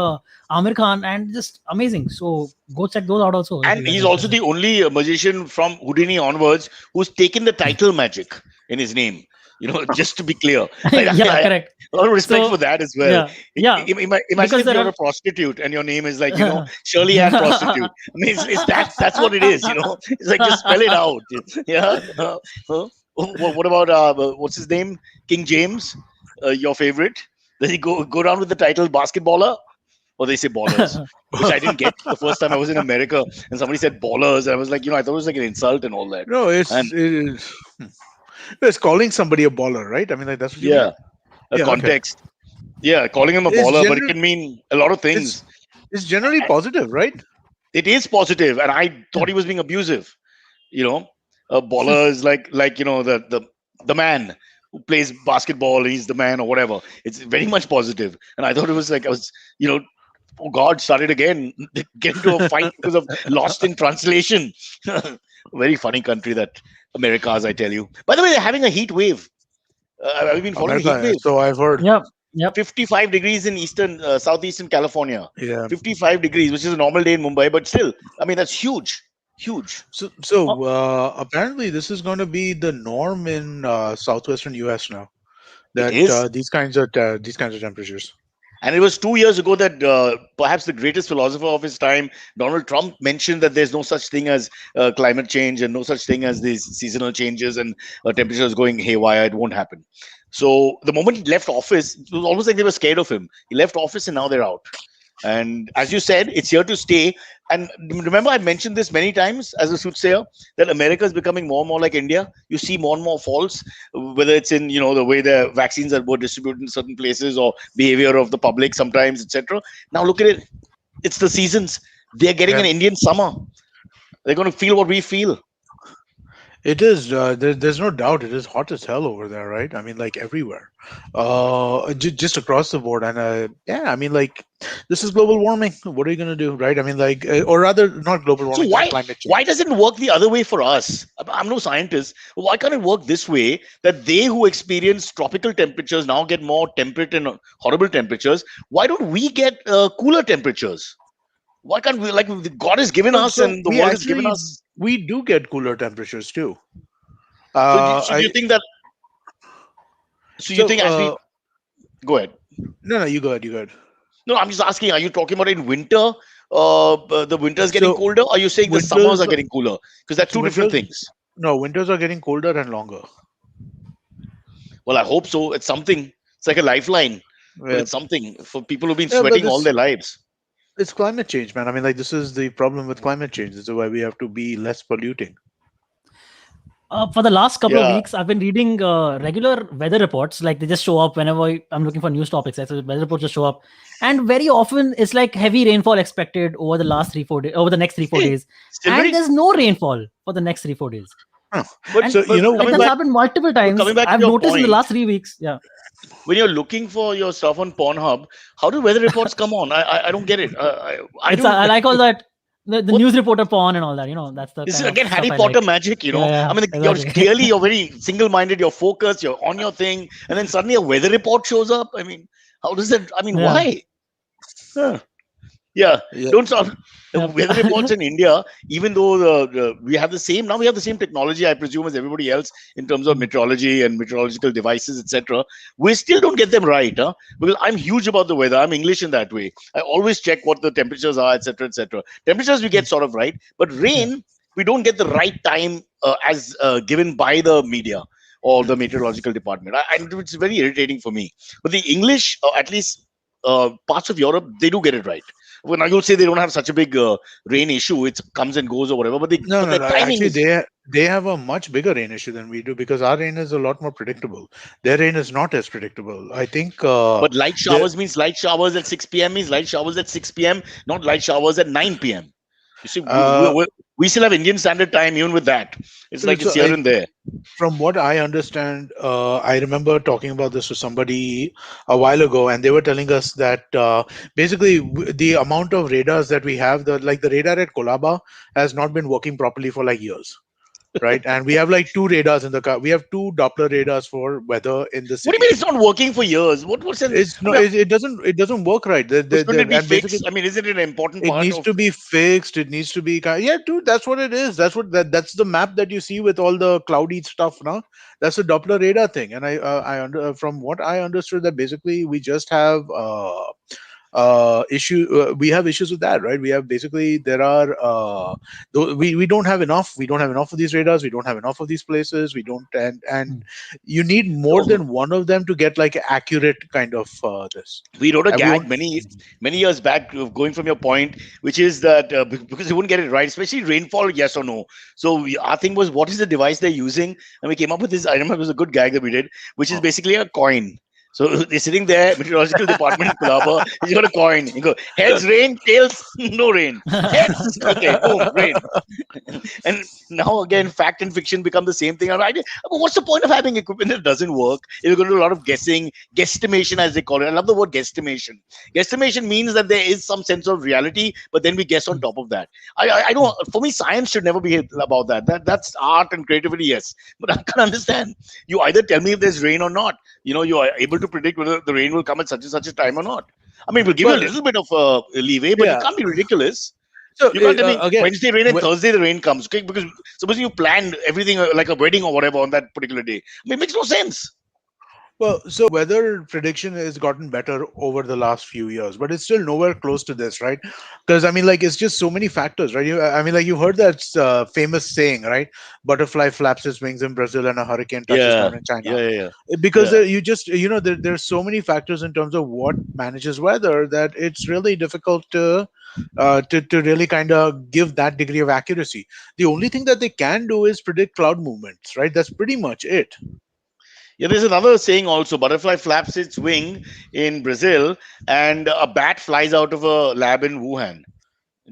Speaker 3: Amir Khan, and just amazing. So go check those out also. if
Speaker 1: And
Speaker 3: you guys
Speaker 1: he's
Speaker 3: are
Speaker 1: also
Speaker 3: interested.
Speaker 1: the only magician from Houdini onwards who's taken the title magic in his name. Just to be clear.
Speaker 3: Yeah, correct.
Speaker 1: A lot of respect
Speaker 3: So,
Speaker 1: for that as well.
Speaker 3: Yeah.
Speaker 1: Imagine
Speaker 3: Because
Speaker 1: if
Speaker 3: there
Speaker 1: you're
Speaker 3: are-
Speaker 1: a prostitute and your name is like, Shirley Ann Prostitute. I mean, that's what it is, It's like, just spell it out. Yeah. What about, what's his name? King James, your favorite? Does he go around with the title basketballer? Or they say ballers, which I didn't get the first time I was in America, and somebody said ballers, and I was like, I thought it was like an insult and all that.
Speaker 2: No,
Speaker 1: And-
Speaker 2: it's calling somebody a baller, right? I mean, like that's what you
Speaker 1: Yeah,
Speaker 2: mean.
Speaker 1: a
Speaker 2: Yeah, okay.
Speaker 1: context. Yeah, calling him a
Speaker 2: It's
Speaker 1: baller, but it
Speaker 2: general-
Speaker 1: can mean a lot of things.
Speaker 2: It's generally positive, right?
Speaker 1: It is positive, and I thought he was being abusive. A baller is like the man who plays basketball. He's the man or whatever. It's very much positive, and I thought it was like I was, oh God, started again, get into a fight because of lost in translation. Very funny country that America is, I tell you. By the way, they're having a heat wave. I've been following the heat
Speaker 2: America,
Speaker 1: wave.
Speaker 2: so I've heard.
Speaker 3: Yep.
Speaker 1: 55 degrees in southeastern California.
Speaker 2: Yeah.
Speaker 1: 55 degrees, which is a normal day in Mumbai, but still, I mean, that's huge.
Speaker 2: So apparently this is going to be the norm in southwestern US now. That
Speaker 1: is.
Speaker 2: these kinds of temperatures.
Speaker 1: And it was 2 years ago that perhaps the greatest philosopher of his time, Donald Trump, mentioned that there's no such thing as climate change and no such thing as these seasonal changes and temperatures going haywire. It won't happen. So the moment he left office, it was almost like they were scared of him. He left office and now they're out. And as you said, it's here to stay. And remember, I mentioned this many times as a soothsayer, that America is becoming more and more like India. You see more and more falls, whether it's in the way the vaccines were distributed in certain places or behavior of the public sometimes, etc. Now look at it. It's the seasons. They're getting an Indian summer. They're going to feel what we feel.
Speaker 2: It is. There's no doubt. It is hot as hell over there, right? I mean, like everywhere, just across the board. And I mean, like this is global warming. What are you gonna do, right? I mean, like, or rather, not global warming.
Speaker 1: So
Speaker 2: climate change.
Speaker 1: why doesn't it work the other way for us? I'm no scientist. Why can't it work this way, that they who experience tropical temperatures now get more temperate and horrible temperatures? Why don't we get cooler temperatures? Why can't we, like, God has given us and the
Speaker 2: we
Speaker 1: world has given
Speaker 2: actually-
Speaker 1: us?
Speaker 2: We do get cooler temperatures too.
Speaker 1: So do you think that? So you think actually? Go ahead.
Speaker 2: No, you go ahead. You go ahead.
Speaker 1: No, I'm just asking. Are you talking about in winter? The winter is getting
Speaker 2: So,
Speaker 1: colder. Or are you saying the
Speaker 2: winters
Speaker 1: summers are
Speaker 2: are-
Speaker 1: getting cooler? Because they're two different
Speaker 2: winters-
Speaker 1: things.
Speaker 2: No, winters are getting colder and longer.
Speaker 1: Well, I hope so. It's something. It's like a lifeline. But
Speaker 2: Yeah.
Speaker 1: it's something for people who've been
Speaker 2: Yeah, but
Speaker 1: sweating all
Speaker 2: this-
Speaker 1: their lives.
Speaker 2: It's climate change, man. I mean, like this is the problem with climate change. This is why we have to be less polluting.
Speaker 3: For the last couple of
Speaker 1: Yeah.
Speaker 3: weeks, I've been reading regular weather reports. Like they just show up whenever I'm looking for news topics. Like, so weather reports just show up, and very often it's like heavy rainfall expected over the last 3-4 days, over the next 3-4
Speaker 1: Hey,
Speaker 3: days,
Speaker 1: still
Speaker 3: and
Speaker 1: very.
Speaker 3: there's no rainfall for the next 3-4 days.
Speaker 2: Huh.
Speaker 1: But
Speaker 3: And
Speaker 2: So,
Speaker 1: but
Speaker 3: like
Speaker 1: coming
Speaker 3: that's
Speaker 1: back,
Speaker 3: happened multiple times.
Speaker 1: coming back to
Speaker 3: I've
Speaker 1: your
Speaker 3: noticed in the
Speaker 1: point,
Speaker 3: last 3 weeks. Yeah,
Speaker 1: when you're looking for your stuff on Pornhub, how do weather reports come on? I don't get it. I
Speaker 3: it's
Speaker 1: don't.
Speaker 3: I like all that the
Speaker 1: What
Speaker 3: news reporter porn and all that. That's the
Speaker 1: this is
Speaker 3: kind of
Speaker 1: again
Speaker 3: stuff
Speaker 1: Harry
Speaker 3: I
Speaker 1: Potter
Speaker 3: like.
Speaker 1: magic,
Speaker 3: Yeah,
Speaker 1: I
Speaker 3: yeah,
Speaker 1: mean, you're
Speaker 3: exactly.
Speaker 1: clearly you're very single-minded. You're focused. You're on your thing, and then suddenly a weather report shows up. I mean, how does that? I mean,
Speaker 3: Yeah,
Speaker 1: why? Huh. Yeah,
Speaker 2: yeah.
Speaker 1: don't stop. The
Speaker 3: yeah.
Speaker 1: weather reports in India, even though we have the same now, we have the same technology, I presume, as everybody else in terms of
Speaker 3: Mm.
Speaker 1: meteorology and meteorological devices, etc. We still don't get them right, huh? Because I'm huge about the weather. I'm English in that way. I always check what the temperatures are, etc., etc. Temperatures we get
Speaker 3: Mm.
Speaker 1: sort of right, but
Speaker 3: Yeah.
Speaker 1: rain we don't get the right time as given by the media or the meteorological department. And it's very irritating for me. But the English, at least parts of Europe, they do get it right. Well, now you'll say they don't have such a big rain issue; it comes and goes or whatever.
Speaker 2: No,
Speaker 1: But
Speaker 2: no,
Speaker 1: their
Speaker 2: no.
Speaker 1: timing
Speaker 2: Actually,
Speaker 1: is.
Speaker 2: they have a much bigger rain issue than we do because our rain is a lot more predictable. Their rain is not as predictable. I think
Speaker 1: But light
Speaker 2: the
Speaker 1: showers means light showers at 6 p.m. means light showers at 6 p.m. Not light showers at 9 p.m. You see,
Speaker 2: uh,
Speaker 1: we still have Indian Standard Time even with that. It's like it's
Speaker 2: so
Speaker 1: here and there.
Speaker 2: from what I understand, I remember talking about this to somebody a while ago, and they were telling us that basically the amount of radars that we have, the radar at Kolaba has not been working properly for like years, right? And we have like two radars in the car. We have two Doppler radars for weather in the
Speaker 1: What do you mean
Speaker 2: city.
Speaker 1: it's not working for years? What sense?
Speaker 2: It's
Speaker 1: I
Speaker 2: no,
Speaker 1: mean,
Speaker 2: it doesn't work right.
Speaker 1: shouldn't it be
Speaker 2: And basically
Speaker 1: fixed? I mean, isn't it an important
Speaker 2: it
Speaker 1: part
Speaker 2: needs
Speaker 1: of?
Speaker 2: to be fixed. It needs to be yeah, dude. That's what it is. That's the map that you see with all the cloudy stuff now. That's the Doppler radar thing. And from what I understood, that basically we just have we have issues with that, right? We have basically there are we don't have enough. We don't have enough of these radars. We don't have enough of these places. We don't and
Speaker 3: Mm.
Speaker 2: you need more
Speaker 1: No,
Speaker 2: than one of them to get like accurate kind of this.
Speaker 1: we wrote a
Speaker 2: And we
Speaker 1: gag
Speaker 2: want
Speaker 1: many years back, going from your point, which is that because you wouldn't get it right, especially rainfall, yes or no. So our thing was, what is the device they're using? And we came up with this. I remember it was a good gag that we did, which is
Speaker 2: uh,
Speaker 1: basically a coin. So they're sitting there, meteorological department in Colaba. You got a coin. You go heads rain, tails no rain. Heads, okay, boom, rain. And now again, fact and fiction become the same thing. But what's the point of having equipment that doesn't work? You're going to do a lot of guessing, guesstimation, as they call it. I love the word guesstimation. Guesstimation means that there is some sense of reality, but then we guess on
Speaker 3: Mm.
Speaker 1: top of that. I don't. For me, science should never be about that. That's art and creativity, yes. But I can't understand. You either tell me if there's rain or not. You are able to predict whether the rain will come at such and such a time or not. I mean, we'll give you a
Speaker 2: well,
Speaker 1: little bit of leeway, but you
Speaker 2: yeah.
Speaker 1: can't be ridiculous.
Speaker 2: So
Speaker 1: You can't tell me
Speaker 2: again,
Speaker 1: Wednesday rain and
Speaker 2: wh-
Speaker 1: Thursday the rain comes, okay? Because suppose you planned everything like a wedding or whatever on that particular day. I mean, it makes no sense.
Speaker 2: well, so weather prediction has gotten better over the last few years, but it's still nowhere close to this, right? Because I mean, like, it's just so many factors, right? I mean, like, you heard that famous saying, right? Butterfly flaps its wings in Brazil and a hurricane touches
Speaker 1: Yeah,
Speaker 2: down in China.
Speaker 1: yeah, yeah, yeah.
Speaker 2: Because
Speaker 1: Yeah.
Speaker 2: you just, there's so many factors in terms of what manages weather that it's really difficult to really kind of give that degree of accuracy. The only thing that they can do is predict cloud movements, right? That's pretty much it.
Speaker 1: Yeah, there's another saying also: butterfly flaps its wing in Brazil, and a bat flies out of a lab in Wuhan,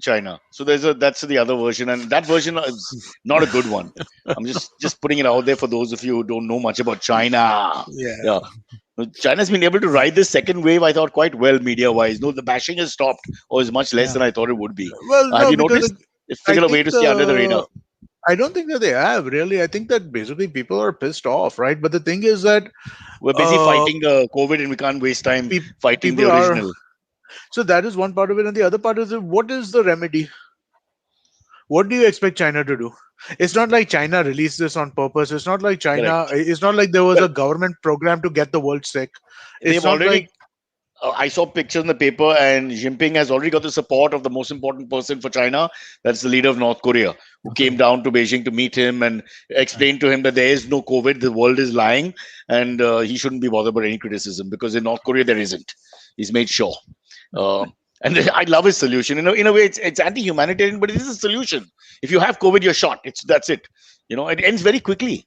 Speaker 1: China. So that's the other version, and that version is not a good one. I'm just putting it out there for those of you who don't know much about China.
Speaker 2: Yeah.
Speaker 1: Yeah, China's been able to ride this second wave, I thought, quite well media wise. No, the bashing has stopped, or is much less
Speaker 3: Yeah.
Speaker 1: than I thought it would be.
Speaker 2: Well,
Speaker 1: Have
Speaker 2: no,
Speaker 1: you
Speaker 2: because
Speaker 1: noticed? They
Speaker 2: I
Speaker 1: figured a way
Speaker 2: think
Speaker 1: to stay under the radar.
Speaker 2: I don't think that they have really. I think that basically people are pissed off, right? But the thing is that
Speaker 1: We're busy
Speaker 2: uh,
Speaker 1: fighting COVID, and we can't waste time
Speaker 2: pe-
Speaker 1: fighting the
Speaker 2: people are.
Speaker 1: original.
Speaker 2: So that is one part of it, and the other part is what is the remedy? What do you expect China to do? It's not like China released this on purpose. It's not like China.
Speaker 1: Correct.
Speaker 2: It's not like there was
Speaker 1: Well,
Speaker 2: a government program to get the world sick. It's
Speaker 1: they've
Speaker 2: not like
Speaker 1: already I saw pictures in the paper, and Jinping has already got the support of the most important person for China. That's the leader of North Korea, who came
Speaker 3: Okay.
Speaker 1: down to Beijing to meet him and explain to him that there is no COVID, the world is lying, and he shouldn't be bothered by any criticism because in North Korea there isn't. He's made sure. Uh, and I love his solution. In a way, it's anti-humanitarian, but it is a solution. If you have COVID, you're shot. That's it. It ends very quickly.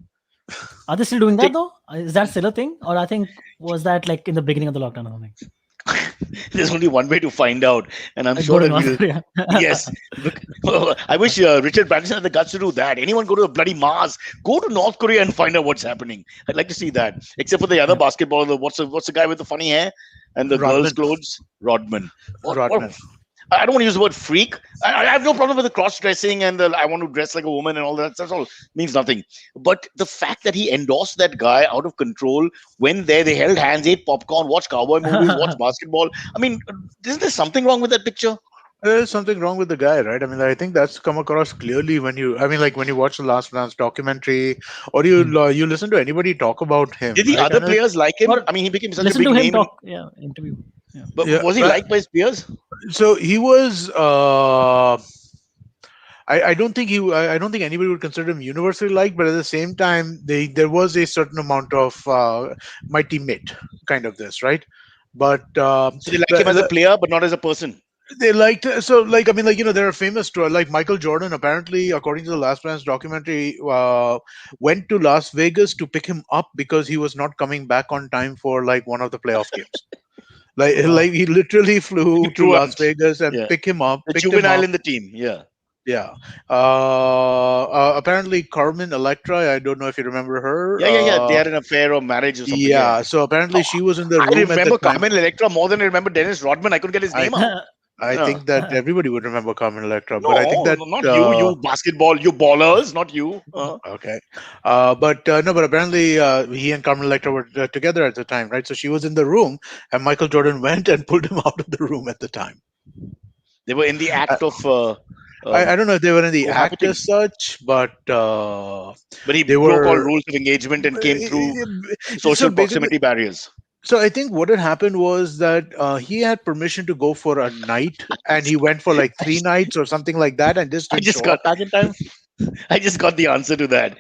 Speaker 3: Are they still doing that
Speaker 1: Take-
Speaker 3: though? Is that still a thing, or I think was that like in the beginning of the lockdown or something?
Speaker 1: There's only one way to find out, and I'm
Speaker 3: Like,
Speaker 1: sure
Speaker 3: go to
Speaker 1: that
Speaker 3: North
Speaker 1: we'll.
Speaker 3: Korea.
Speaker 1: Yes. I wish Richard Branson had the guts to do that. Anyone go to the bloody Mars? Go to North Korea and find out what's happening. I'd like to see that. Except for the other basketballer. What's the guy with the funny hair and the
Speaker 2: Rodman.
Speaker 1: girls' clothes? Rodman.
Speaker 2: Rodman.
Speaker 1: I don't want to use the word freak. I have no problem with the cross dressing and I want to dress like a woman and all that. That's all means nothing. But the fact that he endorsed that guy out of control, went there, they held hands, ate popcorn, watched cowboy movies, watched basketball. I mean, isn't there something wrong with that picture?
Speaker 2: There's something wrong with the guy, right? I mean, I think that's come across clearly when you watch the Last Dance documentary, or you listen to anybody talk about him.
Speaker 1: Did the
Speaker 2: right?
Speaker 1: other
Speaker 2: And
Speaker 1: players like him?
Speaker 3: Or
Speaker 1: I mean, he became such a
Speaker 3: Listen
Speaker 1: big
Speaker 3: to him
Speaker 1: name.
Speaker 3: talk. Interview. Yeah.
Speaker 1: But
Speaker 2: Yeah,
Speaker 1: was he
Speaker 2: but-
Speaker 1: liked by his peers?
Speaker 2: So he was. I don't think I don't think anybody would consider him universally liked, but at the same time, there was a certain amount of my teammate kind of this, right? But
Speaker 1: So they like him as a player, but not as a person.
Speaker 2: they liked there are famous stories like Michael Jordan. Apparently, according to the Last Dance documentary, went to Las Vegas to pick him up because he was not coming back on time for like one of the playoff games. Like he literally flew
Speaker 1: He
Speaker 2: to
Speaker 1: flew
Speaker 2: Las
Speaker 1: out.
Speaker 2: Vegas and
Speaker 1: Yeah.
Speaker 2: pick him up.
Speaker 1: The
Speaker 2: picked him
Speaker 1: juvenile
Speaker 2: up.
Speaker 1: in the team. Yeah.
Speaker 2: Yeah. Apparently, Carmen Electra. I don't know if you remember her.
Speaker 1: Yeah. They had an affair or marriage or something.
Speaker 2: Yeah. So apparently, she was in the
Speaker 1: I
Speaker 2: room at
Speaker 1: remember
Speaker 2: the time.
Speaker 1: Carmen Electra more than I remember Dennis Rodman. I couldn't get his name out.
Speaker 2: I
Speaker 1: Yeah.
Speaker 2: think that everybody would remember Carmen Electra,
Speaker 1: No,
Speaker 2: but I think that
Speaker 1: not you basketball, you ballers, not you.
Speaker 2: Okay. But apparently he and Carmen Electra were together at the time, right? So she was in the room, and Michael Jordan went and pulled him out of the room at the time.
Speaker 1: They were in the act of.
Speaker 2: I don't know if they were in the act
Speaker 1: cohabiting.
Speaker 2: as such, but
Speaker 1: But he
Speaker 2: they
Speaker 1: broke all
Speaker 2: were-
Speaker 1: rules of engagement and came through
Speaker 2: So
Speaker 1: social
Speaker 2: basically-
Speaker 1: proximity barriers.
Speaker 2: So I think what had happened was that he had permission to go for a night, and he went for like 3 nights or something like that, and just
Speaker 1: I
Speaker 2: didn't
Speaker 1: just
Speaker 2: show
Speaker 1: got-
Speaker 2: up back in time.
Speaker 1: I just got the answer to that.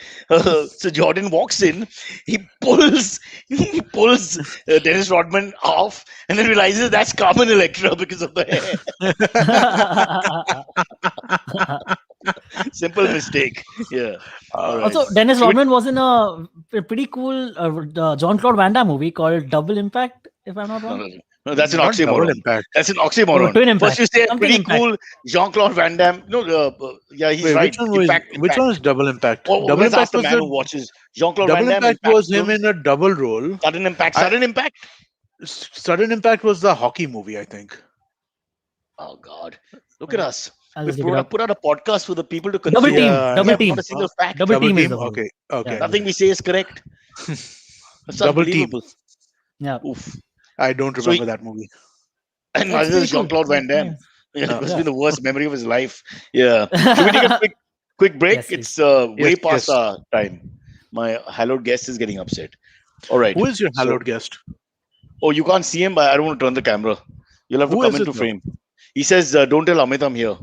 Speaker 1: So Jordan walks in, he pulls Dennis Rodman off, and then realizes that's Carmen Electra because of the hair. Simple mistake. Yeah. All right.
Speaker 3: Also, Dennis
Speaker 1: Should we-
Speaker 3: Rodman was in a pretty cool Jean-Claude Van Damme movie called Double Impact, if I'm not wrong.
Speaker 1: No, that's an
Speaker 2: Not Double
Speaker 1: oxymoron.
Speaker 2: Impact.
Speaker 1: That's an oxymoron.
Speaker 3: Oh, Twin Impact.
Speaker 1: First you say
Speaker 3: Something
Speaker 1: pretty
Speaker 3: Impact.
Speaker 1: cool Jean-Claude Van Damme. No, yeah, he's
Speaker 2: Wait,
Speaker 1: right.
Speaker 2: which one is Double Impact?
Speaker 1: Well,
Speaker 2: Double
Speaker 1: let's ask
Speaker 2: Impact
Speaker 1: the
Speaker 2: was
Speaker 1: man who
Speaker 2: the
Speaker 1: watches Jean-Claude
Speaker 2: Double
Speaker 1: Van Damme.
Speaker 2: Impact was him in a double role.
Speaker 1: Sudden Impact.
Speaker 2: I-
Speaker 1: Sudden Impact.
Speaker 2: Sudden Impact was the hockey movie, I think.
Speaker 1: Oh God! Look at us.
Speaker 3: I'll
Speaker 1: We
Speaker 3: just look it up.
Speaker 1: put out a podcast for the people to
Speaker 3: Double
Speaker 1: consume.
Speaker 3: team.
Speaker 2: Yeah.
Speaker 3: Double
Speaker 1: Yeah,
Speaker 3: team.
Speaker 1: Not a single fact.
Speaker 3: Double team is
Speaker 2: team?
Speaker 3: the one.
Speaker 2: Okay.
Speaker 3: Yeah.
Speaker 1: Nothing we say is correct. That's
Speaker 2: Double team.
Speaker 1: unbelievable.
Speaker 3: Yeah.
Speaker 1: Oof.
Speaker 2: I don't
Speaker 1: So
Speaker 2: remember that movie.
Speaker 1: And
Speaker 3: It's
Speaker 1: neither
Speaker 3: pretty
Speaker 1: is Jean-Claude
Speaker 3: cool.
Speaker 1: Van Damme.
Speaker 3: Yeah.
Speaker 1: Yeah, it must
Speaker 3: Yeah.
Speaker 1: be the worst memory of his life. Yeah. Should we take a quick break?
Speaker 3: Yes,
Speaker 1: It's way
Speaker 2: Yes,
Speaker 1: past
Speaker 2: yes.
Speaker 1: our time. My hallowed guest is getting upset. All right.
Speaker 2: Who is your
Speaker 1: So-
Speaker 2: hallowed guest?
Speaker 1: Oh, you can't see him, but I don't want to turn the camera. You'll have to
Speaker 2: Who
Speaker 1: come
Speaker 2: is it
Speaker 1: into
Speaker 2: though?
Speaker 1: frame. He says, "Don't tell Amit I'm here."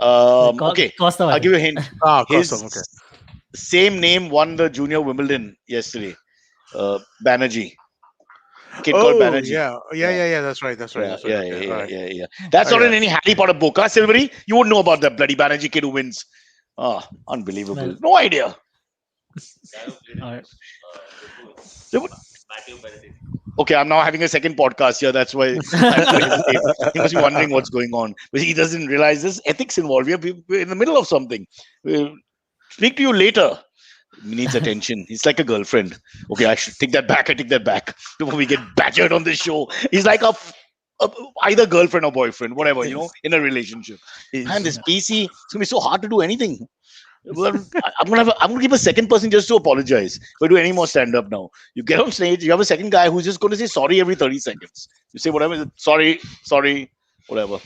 Speaker 1: Okay,
Speaker 3: Costa,
Speaker 1: I'll give you a hint.
Speaker 2: Ah,
Speaker 1: His
Speaker 2: Kostam, okay.
Speaker 1: same name won the junior Wimbledon yesterday. Banerjee. Kid called
Speaker 2: Oh,
Speaker 1: Banerjee.
Speaker 2: yeah. That's right. That's right.
Speaker 1: Yeah,
Speaker 2: That's right.
Speaker 1: yeah,
Speaker 2: Okay,
Speaker 1: yeah,
Speaker 2: all right.
Speaker 1: yeah. That's not
Speaker 2: Okay.
Speaker 1: in any Harry Potter book, huh, Silverie? You wouldn't know about that bloody Banerjee kid who wins. Ah, unbelievable.
Speaker 3: Well-
Speaker 1: No idea.
Speaker 3: Alright.
Speaker 1: Okay, I'm now having a second podcast here. That's why I have to hesitate. He must be wondering what's going on. But he doesn't realize there's ethics involved. We're in the middle of something. We'll speak to you later. He needs attention. He's like a girlfriend. Okay, I should take that back. I take that back. Before we get badgered on this show. He's like a either girlfriend or boyfriend, whatever, in a relationship. And this PC, it's gonna be so hard to do anything. Well, I'm gonna give a second person just to apologize. If I do any more stand up now, you get on stage, you have a second guy who's just going to say sorry every 30 seconds. You say whatever, sorry, whatever.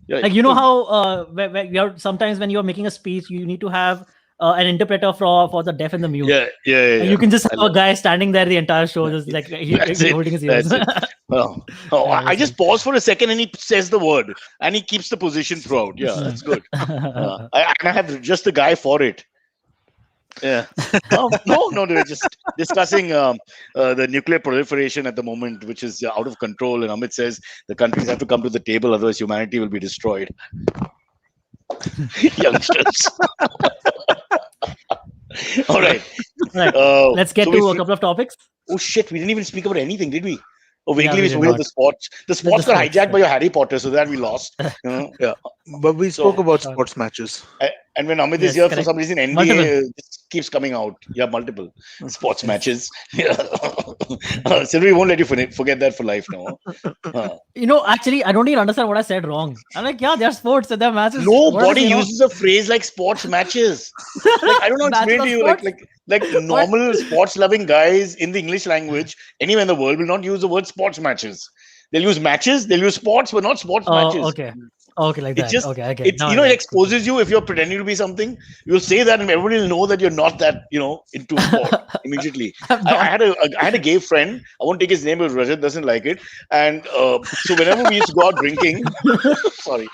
Speaker 1: Yeah,
Speaker 3: Like, you know how sometimes when you're making a speech, you need to have an interpreter for the deaf and the mute.
Speaker 1: yeah.
Speaker 3: And you can just have a guy standing there the entire show, just like
Speaker 1: That's it,
Speaker 3: holding his ears.
Speaker 1: that's Oh, I just pause for a second and he says the word and he keeps the position throughout. Yeah, that's good. I have just the guy for it. Yeah. No, they're just discussing the nuclear proliferation at the moment, which is out of control. And Amit says the countries have to come to the table, otherwise humanity will be destroyed. Youngsters. All right.
Speaker 3: Right. Let's get
Speaker 1: so
Speaker 3: to a couple of topics.
Speaker 1: Oh shit, we didn't even speak about anything, did we? Oh,
Speaker 3: Yeah,
Speaker 1: vaguely
Speaker 3: we
Speaker 1: we
Speaker 3: did
Speaker 1: spoke about
Speaker 3: not.
Speaker 1: the sports. The sports got
Speaker 3: sports,
Speaker 1: hijacked
Speaker 3: right.
Speaker 1: by your Harry Potter, so that we lost.
Speaker 2: Yeah, but we
Speaker 1: So-
Speaker 2: spoke about
Speaker 3: Sure.
Speaker 2: sports matches.
Speaker 1: And when Amit
Speaker 3: Yes,
Speaker 1: is here, for
Speaker 3: correct.
Speaker 1: some reason, NBA
Speaker 3: Multiple.
Speaker 1: just keeps coming out. You have multiple sports
Speaker 3: Yes.
Speaker 1: matches. Yeah. Silverie won't let you forget that for life now.
Speaker 3: Actually, I don't even understand what I said wrong. I'm like, yeah, they're sports and they're matches.
Speaker 1: Nobody uses a phrase like sports matches. Like I don't know, how to explain to you. Like normal sports loving guys in the English language, anywhere in the world, will not use the word sports matches. They'll use matches, they'll use sports, but not sports matches.
Speaker 3: Okay. Okay, like
Speaker 1: It
Speaker 3: that.
Speaker 1: just
Speaker 3: Okay, okay.
Speaker 1: it's
Speaker 3: Now
Speaker 1: you know
Speaker 3: I
Speaker 1: it
Speaker 3: get it.
Speaker 1: exposes you if you're pretending to be something. You'll say that and everybody will know that you're not that into sport immediately.
Speaker 3: I'm
Speaker 1: I
Speaker 3: not-
Speaker 1: had a gay friend. I won't take his name because Rajat doesn't like it. And so whenever we used to go out drinking, sorry,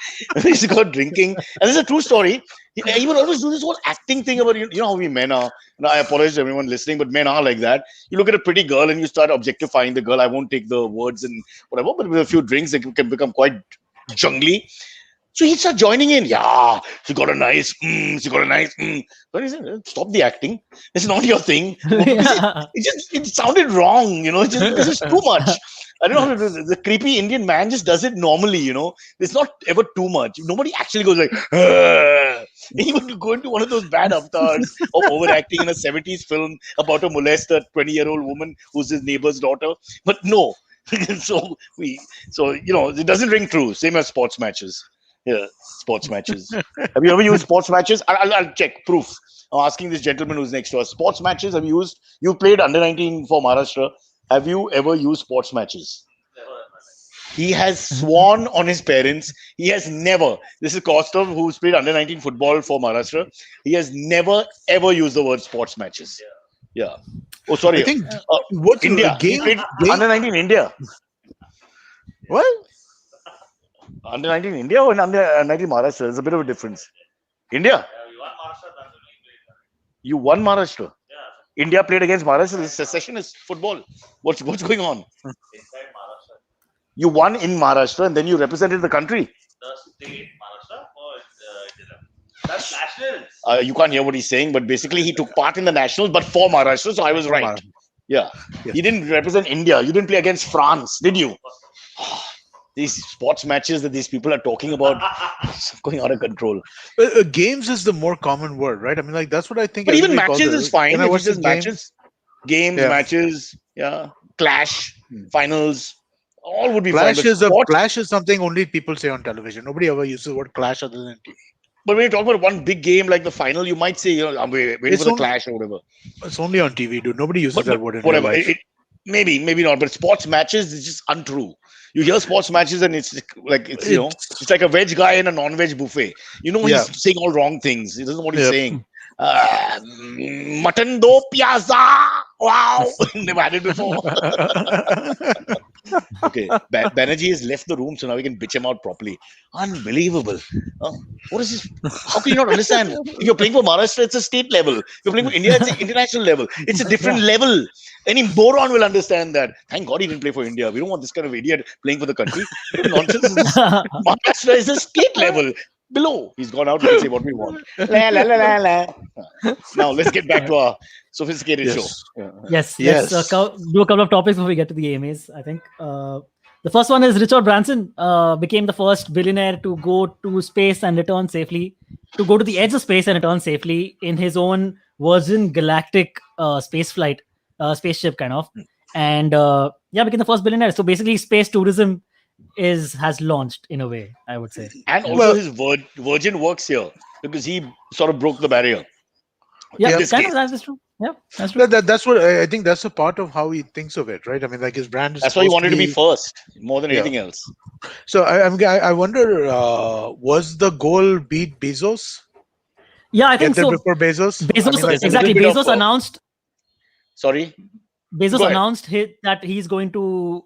Speaker 1: we used to go out drinking, and this is a true story. He would always do this whole acting thing about you know how we men are. Now I apologize to everyone listening, but men are like that. You look at a pretty girl and you start objectifying the girl. I won't take the words and whatever, but with a few drinks, it can become quite jungly. So he started joining in. Yeah, she got a nice. She got a nice. But he said, "Stop the acting. It's not your thing."
Speaker 3: Yeah.
Speaker 1: It sounded wrong. This is too much. I don't know how to do this. The creepy Indian man just does it normally. It's not ever too much. Nobody actually goes like. He would go into one of those bad avatars of overacting in a 70s film about a molester 20-year-old woman who's his neighbor's daughter. But no. So it doesn't ring true. Same as sports matches. Yeah, sports matches. Have you ever used sports matches? I'll check proof. I'm asking this gentleman who's next to us. Sports matches have you used? You played under 19 for Maharashtra. Have you ever used sports matches? He has sworn on his parents. He has never. This is Kostov, who's played under 19 football for Maharashtra. He has never ever used the word sports matches. Yeah. Oh, sorry.
Speaker 2: I think what's
Speaker 1: India. He
Speaker 2: game?
Speaker 1: played under 19 India.
Speaker 2: What?
Speaker 1: Under 19 India or under 19 Maharashtra? There's a bit of a difference. India. You won Maharashtra. India played against Maharashtra. This secessionist football. What's going on? You won in Maharashtra and then you represented the country.
Speaker 4: The state Maharashtra for that's nationals.
Speaker 1: You can't hear what he's saying, but basically he took part in the nationals, but for Maharashtra, so I was right. Yeah. He didn't represent India. You didn't play against France, did you? These sports matches that these people are talking about going out of control.
Speaker 2: Games is the more common word, right? I mean, like that's what I think.
Speaker 1: But even
Speaker 2: everybody calls
Speaker 1: matches
Speaker 2: it.
Speaker 1: is fine.
Speaker 2: When I
Speaker 1: If
Speaker 2: watch
Speaker 1: it's just
Speaker 2: the game-
Speaker 1: matches, games,
Speaker 2: Yeah.
Speaker 1: matches, clash, finals, all would be
Speaker 2: Clash
Speaker 1: fine.
Speaker 2: is
Speaker 1: But,
Speaker 2: clash is something only people say on television. Nobody ever uses the word clash other than TV.
Speaker 1: but when you talk about one big game like the final, you might say, I'm waiting
Speaker 2: It's
Speaker 1: for the
Speaker 2: only-
Speaker 1: clash or whatever.
Speaker 2: It's only on TV, dude. Nobody uses that word in real
Speaker 1: Whatever.
Speaker 2: life.
Speaker 1: Maybe not. But sports matches is just untrue. You hear sports matches and it's like it's like a veg guy in a non-veg buffet.
Speaker 2: Yeah.
Speaker 1: He's saying all wrong things. He doesn't know what he's
Speaker 2: Yep.
Speaker 1: saying. Mutton do piazza. Wow. Never had it before. Okay. Banerjee has left the room, so now we can bitch him out properly. Unbelievable. What is this? How can you not understand? If you're playing for Maharashtra, it's a state level. If you're playing for India, it's an international level. It's a different level. Any moron will understand that. Thank God he didn't play for India. We don't want this kind of idiot playing for the country. What nonsense is this? Maharashtra is a state level. Below. He's gone out. We can say what we want. La, la, la, la, la. Now let's get back to our sophisticated show.
Speaker 3: Yes.
Speaker 2: Yes.
Speaker 3: Let's do a couple of topics before we get to the AMAs. I think the first one is Richard Branson became the first billionaire to go to space and return safely, to go to the edge of space and return safely in his own Virgin Galactic spaceship kind of, and became the first billionaire. So basically, space tourism has launched in a way, I would say.
Speaker 1: And also his Virgin works here because he sort of broke the barrier.
Speaker 3: Yeah,
Speaker 1: In this
Speaker 3: kind
Speaker 1: case.
Speaker 3: of, that is true. Yeah, that's true.
Speaker 2: That's what I think. That's a part of how he thinks of it, right? I mean, like his brand is.
Speaker 1: That's why he
Speaker 2: supposed
Speaker 1: wanted to be first more than anything else.
Speaker 2: So I wonder, was the goal beat Bezos?
Speaker 3: Yeah, I
Speaker 2: Get
Speaker 3: think
Speaker 2: there
Speaker 3: so.
Speaker 2: before Bezos.
Speaker 3: Bezos,
Speaker 2: I mean, like,
Speaker 3: exactly.
Speaker 1: little bit of
Speaker 3: Bezos announced.
Speaker 1: Sorry.
Speaker 3: Bezos
Speaker 1: Go ahead.
Speaker 3: announced that he's going to